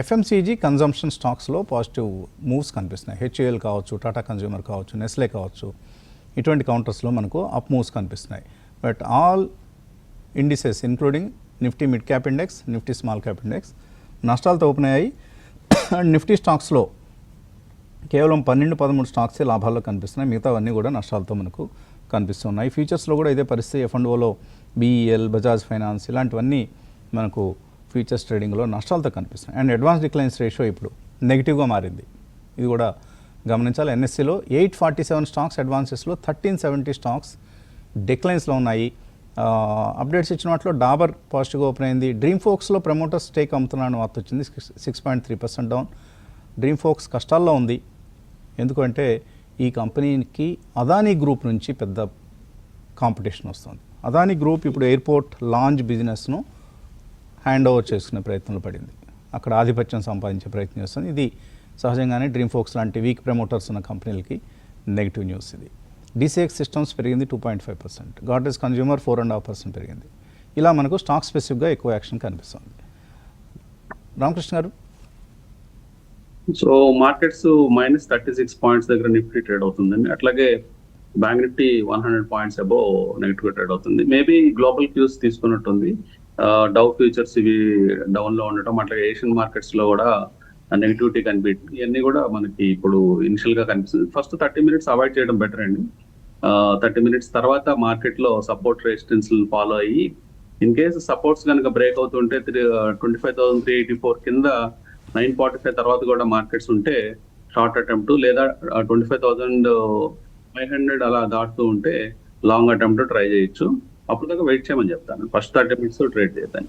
ఎఫ్ఎంసీజీ కన్జంప్షన్ స్టాక్స్లో పాజిటివ్ మూవ్స్ కనిపిస్తున్నాయి. హెచ్ఏఎల్ కావచ్చు, టాటా కన్జ్యూమర్ కావచ్చు, నెస్లే కావచ్చు, ఇటువంటి కౌంటర్స్లో మనకు అప్ మూవ్స్ కనిపిస్తున్నాయి. But all indices including Nifty mid cap index, Nifty small cap index నష్టాలతో ఓపెన్ అయ్యాయి. అండ్ నిఫ్టీ స్టాక్స్లో కేవలం 12-13 స్టాక్సే లాభాల్లో కనిపిస్తున్నాయి. మిగతావన్నీ కూడా నష్టాలతో మనకు కనిపిస్తున్నాయి. ఫ్యూచర్స్లో కూడా ఇదే పరిస్థితి. F&Oలో BEL, బజాజ్ ఫైనాన్స్ ఇలాంటివన్నీ మనకు ఫ్యూచర్స్ ట్రేడింగ్లో నష్టాలతో కనిపిస్తున్నాయి. అండ్ అడ్వాన్స్ డిక్లైన్స్ రేషియో ఇప్పుడు నెగిటివ్గా మారింది. ఇది కూడా గమనించాలి. NSEలో 847 స్టాక్స్ అడ్వాన్సెస్లో 1370 స్టాక్స్ డిక్లైన్స్లో ఉన్నాయి. అప్డేట్స్ ఇచ్చిన వాటిలో డాబర్ పాజిటివ్గా ఓపెన్ అయింది. డ్రీమ్ ఫోక్స్లో ప్రమోటర్స్ స్టేక్ అమ్ముతున్నాను వార్త వచ్చింది. 6.3% డౌన్. డ్రీమ్ ఫోక్స్ కష్టాల్లో ఉంది. ఎందుకంటే ఈ కంపెనీకి అదానీ గ్రూప్ నుంచి పెద్ద కాంపిటీషన్ వస్తుంది. అదానీ గ్రూప్ ఇప్పుడు ఎయిర్పోర్ట్ లాంచ్ బిజినెస్ను హ్యాండ్ ఓవర్ చేసుకునే ప్రయత్నంలో పడింది. అక్కడ ఆధిపత్యం సంపాదించే ప్రయత్నం చేస్తుంది. ఇది సహజంగానే డ్రీమ్ ఫోక్స్ లాంటి వీక్ ప్రమోటర్స్ ఉన్న కంపెనీలకి నెగిటివ్ న్యూస్. ఇది DCX సిస్టమ్స్ పెరిగింది 2.5%. గాడ్రేజ్ కన్జ్యూమర్ 4.5% పెరిగింది. ఇలా మనకు స్టాక్ స్పెసిఫిక్గా ఎక్కువ యాక్షన్ కనిపిస్తుంది. రామకృష్ణ గారు. సో మార్కెట్స్ -36 పాయింట్స్ దగ్గర నిఫ్టీ ట్రేడ్ అవుతుందండి. అట్లాగే bank Nifty 100 points above negative trade అవుతుంది. మేబీ గ్లోబల్ క్యూస్ తీసుకున్నట్టుంది. డౌ ఫ్యూచర్స్ ఇవి డౌన్ లో ఉండటం, అట్లాగే ఏషియన్ మార్కెట్స్ లో కూడా నెగిటివిటీ కనిపించింది. ఇవన్నీ కూడా మనకి ఇప్పుడు ఇనిషియల్ గా కనిపిస్తుంది. ఫస్ట్ 30 మినిట్స్ అవాయిడ్ చేయడం బెటర్ అండి. 30 మినిట్స్ తర్వాత మార్కెట్ లో సపోర్ట్ రెసిస్టెన్స్ ఫాలో అయ్యి ఇన్ కేసు సపోర్ట్స్ కనుక బ్రేక్ అవుతుంటే 25,384 కింద 945 తర్వాత కూడా మార్కెట్స్ ఉంటే షార్ట్ అటెంప్ట్, లేదా 25,500 అలా దాటుతూ ఉంటే లాంగ్ అటెంప్ట్ ట్రై చేయొచ్చు. అప్పుడు దాకా వెయిట్ చేయమని చెప్తాను. ఫస్ట్ 30 మినిట్స్ ట్రేడ్ చేద్దాం.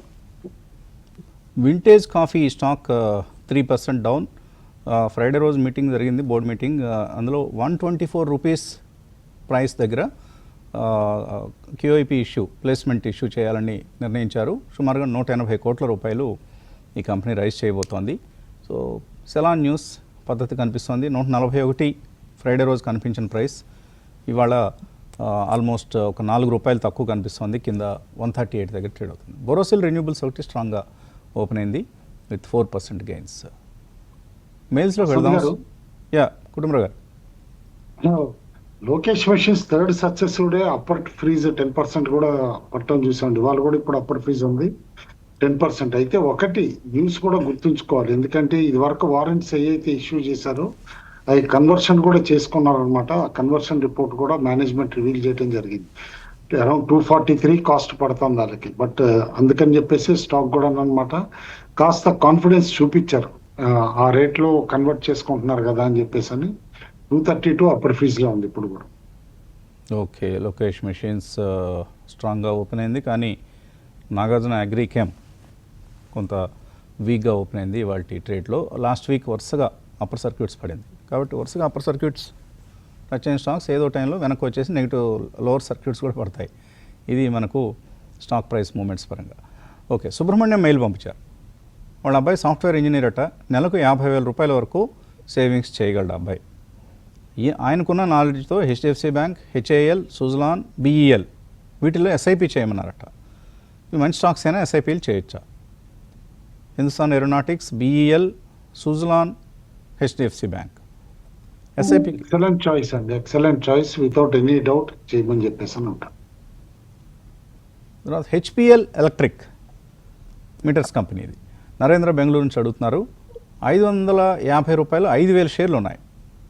Vintage coffee stock 3% down. Friday రోజు మీటింగ్ జరిగింది, బోర్డు మీటింగ్. అందులో 124 రూపీస్ ప్రైస్ దగ్గర QIP ఇష్యూ, ప్లేస్మెంట్ ఇష్యూ చేయాలని నిర్ణయించారు. సుమారుగా 180 కోట్ల రూపాయలు ఈ కంపెనీ రైజ్ చేయబోతోంది. సో సెలాన్ న్యూస్ పద్ధతి కనిపిస్తోంది. 141 ఫ్రైడే రోజు కనిపించిన ప్రైస్ ఇవాళ ఆల్మోస్ట్ ఒక 4 రూపాయలు తక్కువ కనిపిస్తోంది. కింద 138 దగ్గర ట్రేడ్ అవుతుంది. బోరోసిల్ రెన్యూబుల్స్ ఒకటి స్ట్రాంగ్గా ఓపెన్ అయింది విత్ 4% గెయిన్స్. మెయిల్స్లో వెళ్దాం. యా కుటుంబరావు గారు. Lokesh machines third successive day upper freeze 10% కూడా పట్టడం చూసాండి. వాళ్ళు కూడా ఇప్పుడు అప్పర్ ఫ్రీజ్ ఉంది 10%. అయితే ఒకటి న్యూస్ కూడా గుర్తుంచుకోవాలి, ఎందుకంటే ఇది వరకు వారెంట్స్ ఏవైతే ఇష్యూ చేశారో అవి కన్వర్షన్ కూడా చేసుకున్నారనమాట. ఆ కన్వర్షన్ రిపోర్ట్ కూడా మేనేజ్మెంట్ రివీల్ చేయడం జరిగింది. అరౌండ్ 243 కాస్ట్ పడుతుంది వాళ్ళకి. బట్ అందుకని చెప్పేసి స్టాక్ కూడా అనమాట కాస్త కాన్ఫిడెన్స్ చూపించారు, ఆ రేట్లో కన్వర్ట్ చేసుకుంటున్నారు కదా అని చెప్పేసి అని. 232 అప్పర్ ఫ్రీజ్లో ఉంది ఇప్పుడు కూడా. ఓకే, లోకేష్ మెషిన్స్ స్ట్రాంగ్గా ఓపెన్ అయింది, కానీ నాగార్జున అగ్రికెమ్ కొంత వీక్గా ఓపెన్ అయింది వాటి ట్రేడ్లో. లాస్ట్ వీక్ వరుసగా అప్పర్ సర్క్యూట్స్ పడింది, కాబట్టి వరుసగా అప్పర్ సర్క్యూట్స్ టచ్ అయిన స్టాక్స్ ఏదో టైంలో వెనక్కి వచ్చేసి నెగిటివ్ లోవర్ సర్క్యూట్స్ కూడా పడతాయి. ఇది మనకు స్టాక్ ప్రైస్ మూమెంట్స్ పరంగా. ఓకే, సుబ్రహ్మణ్యం మెయిల్ పంపించారు. వాళ్ళ అబ్బాయి సాఫ్ట్వేర్ ఇంజనీర్ అట. నెలకు 50,000 రూపాయల వరకు సేవింగ్స్ చేయగలడు అబ్బాయి. ఆయనకున్న నాలెడ్జ్తో HDFC bank, HAL, Suzlon, BEL వీటిల్లో SIP చేయమన్నారట. ఇవి మంచి స్టాక్స్ అయినా SIPలు చేయొచ్చా? Hindustan aeronautics, BEL, Suzlon, HDFC bank SIP. Excellent choice అండి, excellent choice, without any doubt చేయమని చెప్పేసి అని ఉంటాను. తర్వాత HPL ఎలక్ట్రిక్ మీటర్స్ కంపెనీ, ఇది నరేంద్ర బెంగళూరు నుంచి అడుగుతున్నారు. 550 రూపాయలు 5,000 షేర్లు ఉన్నాయి.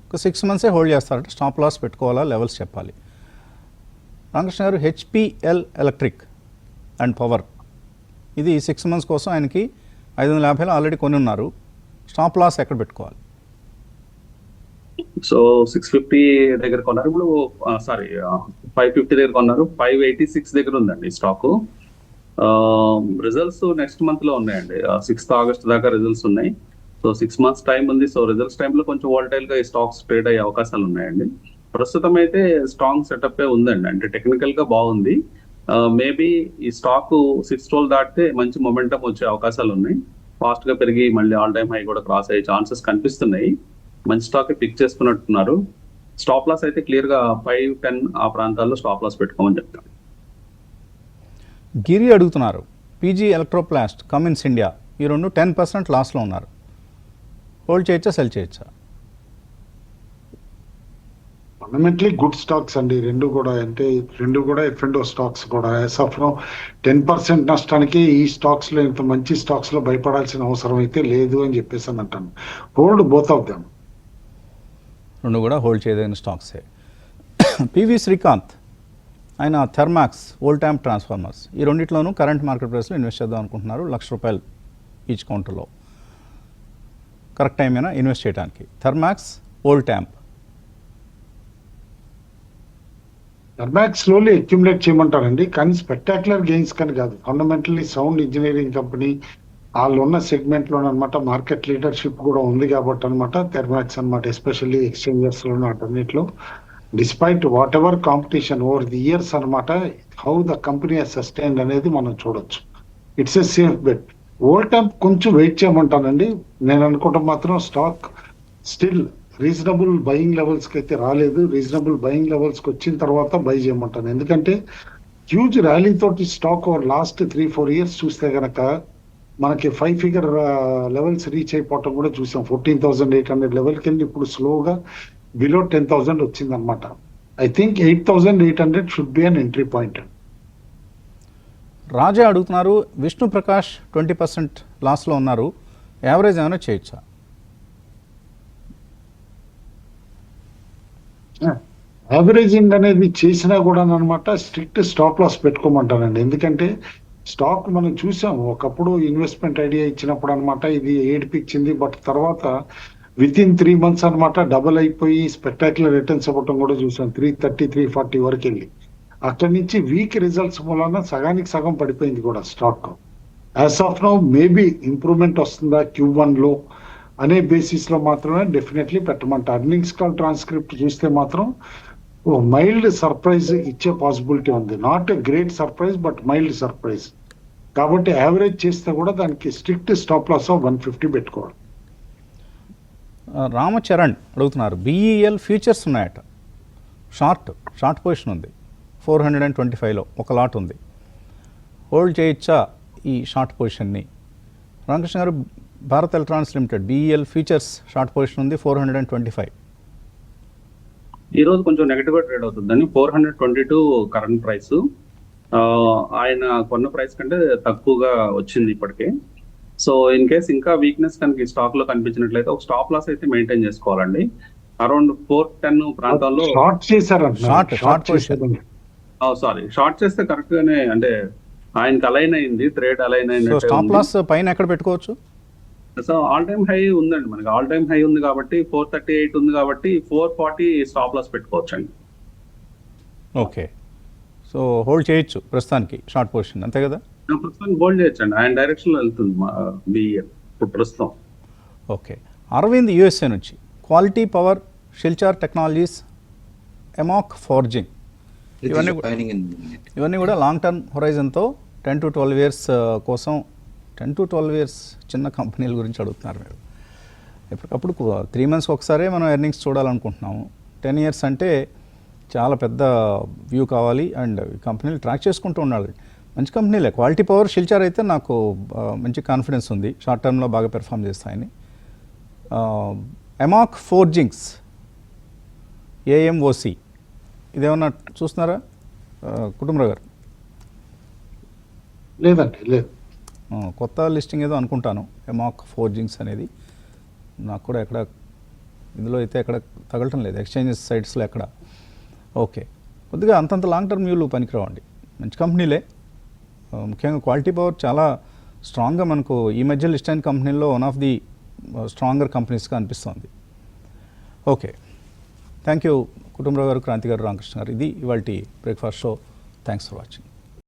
ఒక 6 months హోల్డ్ చేస్తారట. స్టాప్ లాస్ పెట్టుకోవాలా, లెవెల్స్ చెప్పాలి. రామకృష్ణ గారు, HPL ఎలక్ట్రిక్ అండ్ పవర్ ఇది 6 months కోసం ఆయనకి 550లో ఆల్రెడీ కొని ఉన్నారు. స్టాప్ లాస్ ఎక్కడ పెట్టుకోవాలి? సో 650 దగ్గర కొన్నారు ఇప్పుడు, సారీ 550 దగ్గర కొన్నారు. 586 దగ్గర ఉందండి స్టాక్. రిజల్ట్స్ నెక్స్ట్ మంత్ లో ఉన్నాయండి. 6th August దాకా రిజల్ట్స్ ఉన్నాయి. సో 6 months టైం ఉంది. సో రిజల్ట్స్ టైంలో కొంచెం వాలటైల్ గా ఈ స్టాక్స్ ట్రేడ్ అయ్యే అవకాశాలు ఉన్నాయండి. ప్రస్తుతం అయితే స్ట్రాంగ్ సెటప్ ఉందండి, అంటే టెక్నికల్ గా బాగుంది. మేబీ ఈ స్టాక్ 6 దాటితే మంచి మొమెంటం వచ్చే అవకాశాలు ఉన్నాయి. ఫాస్ట్ గా పెరిగి మళ్ళీ ఆల్ టైమ్ హై కూడా క్రాస్ అయ్యే ఛాన్సెస్ కనిపిస్తున్నాయి. మంచి స్టాక్ పిక్ చేసుకున్నట్టున్నారు. స్టాప్ లాస్ అయితే క్లియర్ గా 5-10 ఆ ప్రాంతాల్లో స్టాప్ లాస్ పెట్టుకోమని చెప్తాను. గిరి అడుగుతున్నారు, పీజీ ఎలక్ట్రోప్లాస్ట్, కమిన్స్ ఇండియా, ఈ రెండు 10% లాస్లో ఉన్నారు. హోల్డ్ చేయొచ్చా, సెల్ చేయొచ్చా? ఫండమెంటలీ గుడ్ స్టాక్స్ అండి రెండు కూడా. అంటే రెండు కూడా ఎఫ్ఎండో స్టాక్స్ కూడా. యాజ్ ఆఫ్ నో 10% నష్టానికి ఈ స్టాక్స్ లో, ఇంత మంచి స్టాక్స్ లో భయపడాల్సిన అవసరం అయితే లేదు అని చెప్పేసి అని అంటాను. Hold both of them. రెండు కూడా హోల్డ్ చేయదగిన స్టాక్సే. పివి శ్రీకాంత్, ఆయన థర్మాక్స్, వోల్టాంప్ ట్రాన్స్ఫార్మర్స్, ఈ రెండిట్లోనూ కరెంట్ మార్కెట్ ప్రైస్లో ఇన్వెస్ట్ చేద్దాం అనుకుంటున్నారు. ₹1,00,000 ఈచ్ కౌంటర్లో. కరెక్ట్ టైమేనా ఇన్వెస్ట్ చేయడానికి? థర్మాక్స్, వోల్టాంప్. థర్మాక్స్ స్లోలీ అక్యుములేట్ చేయమంటారండి, కానీ స్పెక్టాక్యులర్ గెయిన్స్ కానీ కాదు. ఫండమెంటల్లీ సౌండ్ ఇంజనీరింగ్ కంపెనీ, వాళ్ళు ఉన్న సెగ్మెంట్ లో అనమాట మార్కెట్ లీడర్షిప్ కూడా ఉంది కాబట్టి అనమాట థర్మాక్స్ అనమాట, ఎస్పెషల్లీ ఎక్స్చేంజర్స్ లోను అటన్నిట్లో. Despite whatever competition over the years అనమాట, how the company has sustained అనేది మనం చూడొచ్చు. It's a safe bet. Voltamp కొంచెం వెయిట్ చేయమంటానండి. నేను అనుకోవటం మాత్రం stock still reasonable buying levels కి అయితే రాలేదు. రీజనబుల్ బయింగ్ లెవెల్స్ కి వచ్చిన తర్వాత బై చేయమంటాను. ఎందుకంటే హ్యూజ్ ర్యాలీ తోటి స్టాక్ ఓవర్ లాస్ట్ 3-4 ఇయర్స్ చూస్తే గనక మనకి 5 ఫిగర్ లెవెల్స్ రీచ్ అయిపోవటం కూడా చూసాం. 14,800 లెవెల్కి వెళ్ళి ఇప్పుడు స్లోగా బిలో 10,000 వచ్చింది అనమాట. I think 8,800 should be an entry point. Raja అడుగుతున్నారు, విష్ణు ప్రకాష్ 20% లాస్లో ఉన్నారు, యావరేజ్ ఏమైనా చేయొచ్చా? యావరేజింగ్ అనేది చేసినా కూడా అనమాట స్ట్రిక్ట్ స్టాప్ లాస్ పెట్టుకోమంటానండి. ఎందుకంటే స్టాక్ మనం చూసాము ఒకప్పుడు ఇన్వెస్ట్మెంట్ ఐడియా ఇచ్చినప్పుడు అనమాట, ఇది ఏడిపించింది. బట్ తర్వాత విత్ ఇన్ 3 months అనమాట డబుల్ అయిపోయి స్పెక్టాక్యులర్ రిటర్న్స్ ఇవ్వటం కూడా చూసాం. 330, 340 వరకు వెళ్ళి అక్కడి నుంచి వీక్ రిజల్ట్స్ మూలన సగానికి సగం పడిపోయింది కూడా stock. As of now maybe improvement వస్తుందా Q1 లో అనే బేసిస్ లో మాత్రమే డెఫినెట్లీ పెట్టమంట. అర్నింగ్స్ కాల్ ట్రాన్స్క్రిప్ట్ చూస్తే మాత్రం మైల్డ్ సర్ప్రైజ్ ఇచ్చే పాసిబిలిటీ ఉంది. Not a great surprise but mild surprise. కాబట్టి యావరేజ్ చేస్తే కూడా దానికి స్ట్రిక్ట్ స్టాప్ లాస్ ఆఫ్ 150 పెట్టుకోవాలి. రామచరణ్ అడుగుతున్నారు, బిఈఎల్ ఫ్యూచర్స్ ఉన్నాయట, షార్ట్ పొజిషన్ ఉంది 425లో ఒక లాట్ ఉంది, హోల్డ్ చేయొచ్చా ఈ షార్ట్ పొజిషన్ని? రామకృష్ణ గారు, Bharat electronics limited BEL futures short position ఉంది 425. ఈ రోజు కొంచెం నెగటివ్ గా ట్రేడ్ అవుతుందని 422 కరెంట్ ప్రైస్. ఆయన కొన్న ప్రైస్ కంటే తక్కువగా వచ్చింది ఇప్పటికే. సో ఇన్ కేస్ ఇంకా వీక్నెస్ కనుక స్టాక్ లో కనిపించినట్లయితే ఒక స్టాప్ లాస్ అయితే మెయింటైన్ చేసుకోవాలండి. అరౌండ్ 410 ప్రాంతాల్లో షార్ట్ షార్ట్ చేస్తే కరెక్ట్ గానే, అంటే ఆయనకి అలైన్ అయింది, trade align so stop loss పైన ఎక్కడ పెట్టుకోవచ్చు? సో ఆల్ టైమ్ హై ఉందండి మనకి, ఆల్ టైమ్ హై ఉంది కాబట్టి 438 ఉంది కాబట్టి 440 స్టాప్ లాస్ పెట్టుకోవచ్చు అండి. ఓకే, సో హోల్డ్ చేయొచ్చు ప్రస్తుతానికి షార్ట్ పొజిషన్, అంతే కదా? ప్రస్తుతం హోల్డ్ చేయొచ్చండి, ఆయన డైరెక్షన్ లో వెళ్తుంది ఇప్పుడు ప్రస్తుతం. ఓకే, అరవింద్ యూఎస్ఏ నుంచి, క్వాలిటీ పవర్, షిల్చార్ టెక్నాలజీస్, ఎమాక్ ఫోర్జింగ్, ఇవన్నీ కూడా లాంగ్ టర్మ్ హొరైజన్తో 10 to 12 years కోసం. 10 to 12 years చిన్న కంపెనీల గురించి అడుగుతున్నారు మీరు. ఎప్పటికప్పుడు 3 months ఒకసారి మనం ఎర్నింగ్స్ చూడాలనుకుంటున్నాము. 10 years అంటే చాలా పెద్ద వ్యూ కావాలి, అండ్ కంపెనీలు ట్రాక్ చేసుకుంటూ ఉండాలి. మంచి కంపెనీలే, క్వాలిటీ పవర్, షిల్చార్ అయితే నాకు మంచి కాన్ఫిడెన్స్ ఉంది షార్ట్ టర్మ్లో బాగా పెర్ఫామ్ చేస్తాయని. ఎమాక్ ఫోర్జింగ్స్, AMOC, ఇదేమన్నా చూస్తున్నారా కుటుంబరావు గారు? లేదండి, లేదు. కొత్త లిస్టింగ్ ఏదో అనుకుంటాను ఎమాక్ ఫోర్జింగ్స్ అనేది. నాకు కూడా ఎక్కడ ఇందులో అయితే ఎక్కడ తగలటం లేదు, ఎక్స్చేంజెస్ సైట్స్లో ఎక్కడ. ఓకే, కొద్దిగా అంతంత లాంగ్ టర్మ్ వ్యూలు పనికిరావండి, మంచి కంపెనీలే. ముఖ్యంగా క్వాలిటీ పవర్ చాలా స్ట్రాంగ్గా మనకు ఈ మధ్య లిస్ట్ అయిన కంపెనీల్లో వన్ ఆఫ్ ది స్ట్రాంగర్ కంపెనీస్గా అనిపిస్తోంది. ఓకే, థ్యాంక్ యూ కుటుంబరావు గారు, క్రాంతి గారు, రామకృష్ణ గారు. ఇది ఇవాల్టి breakfast show. Thanks for watching.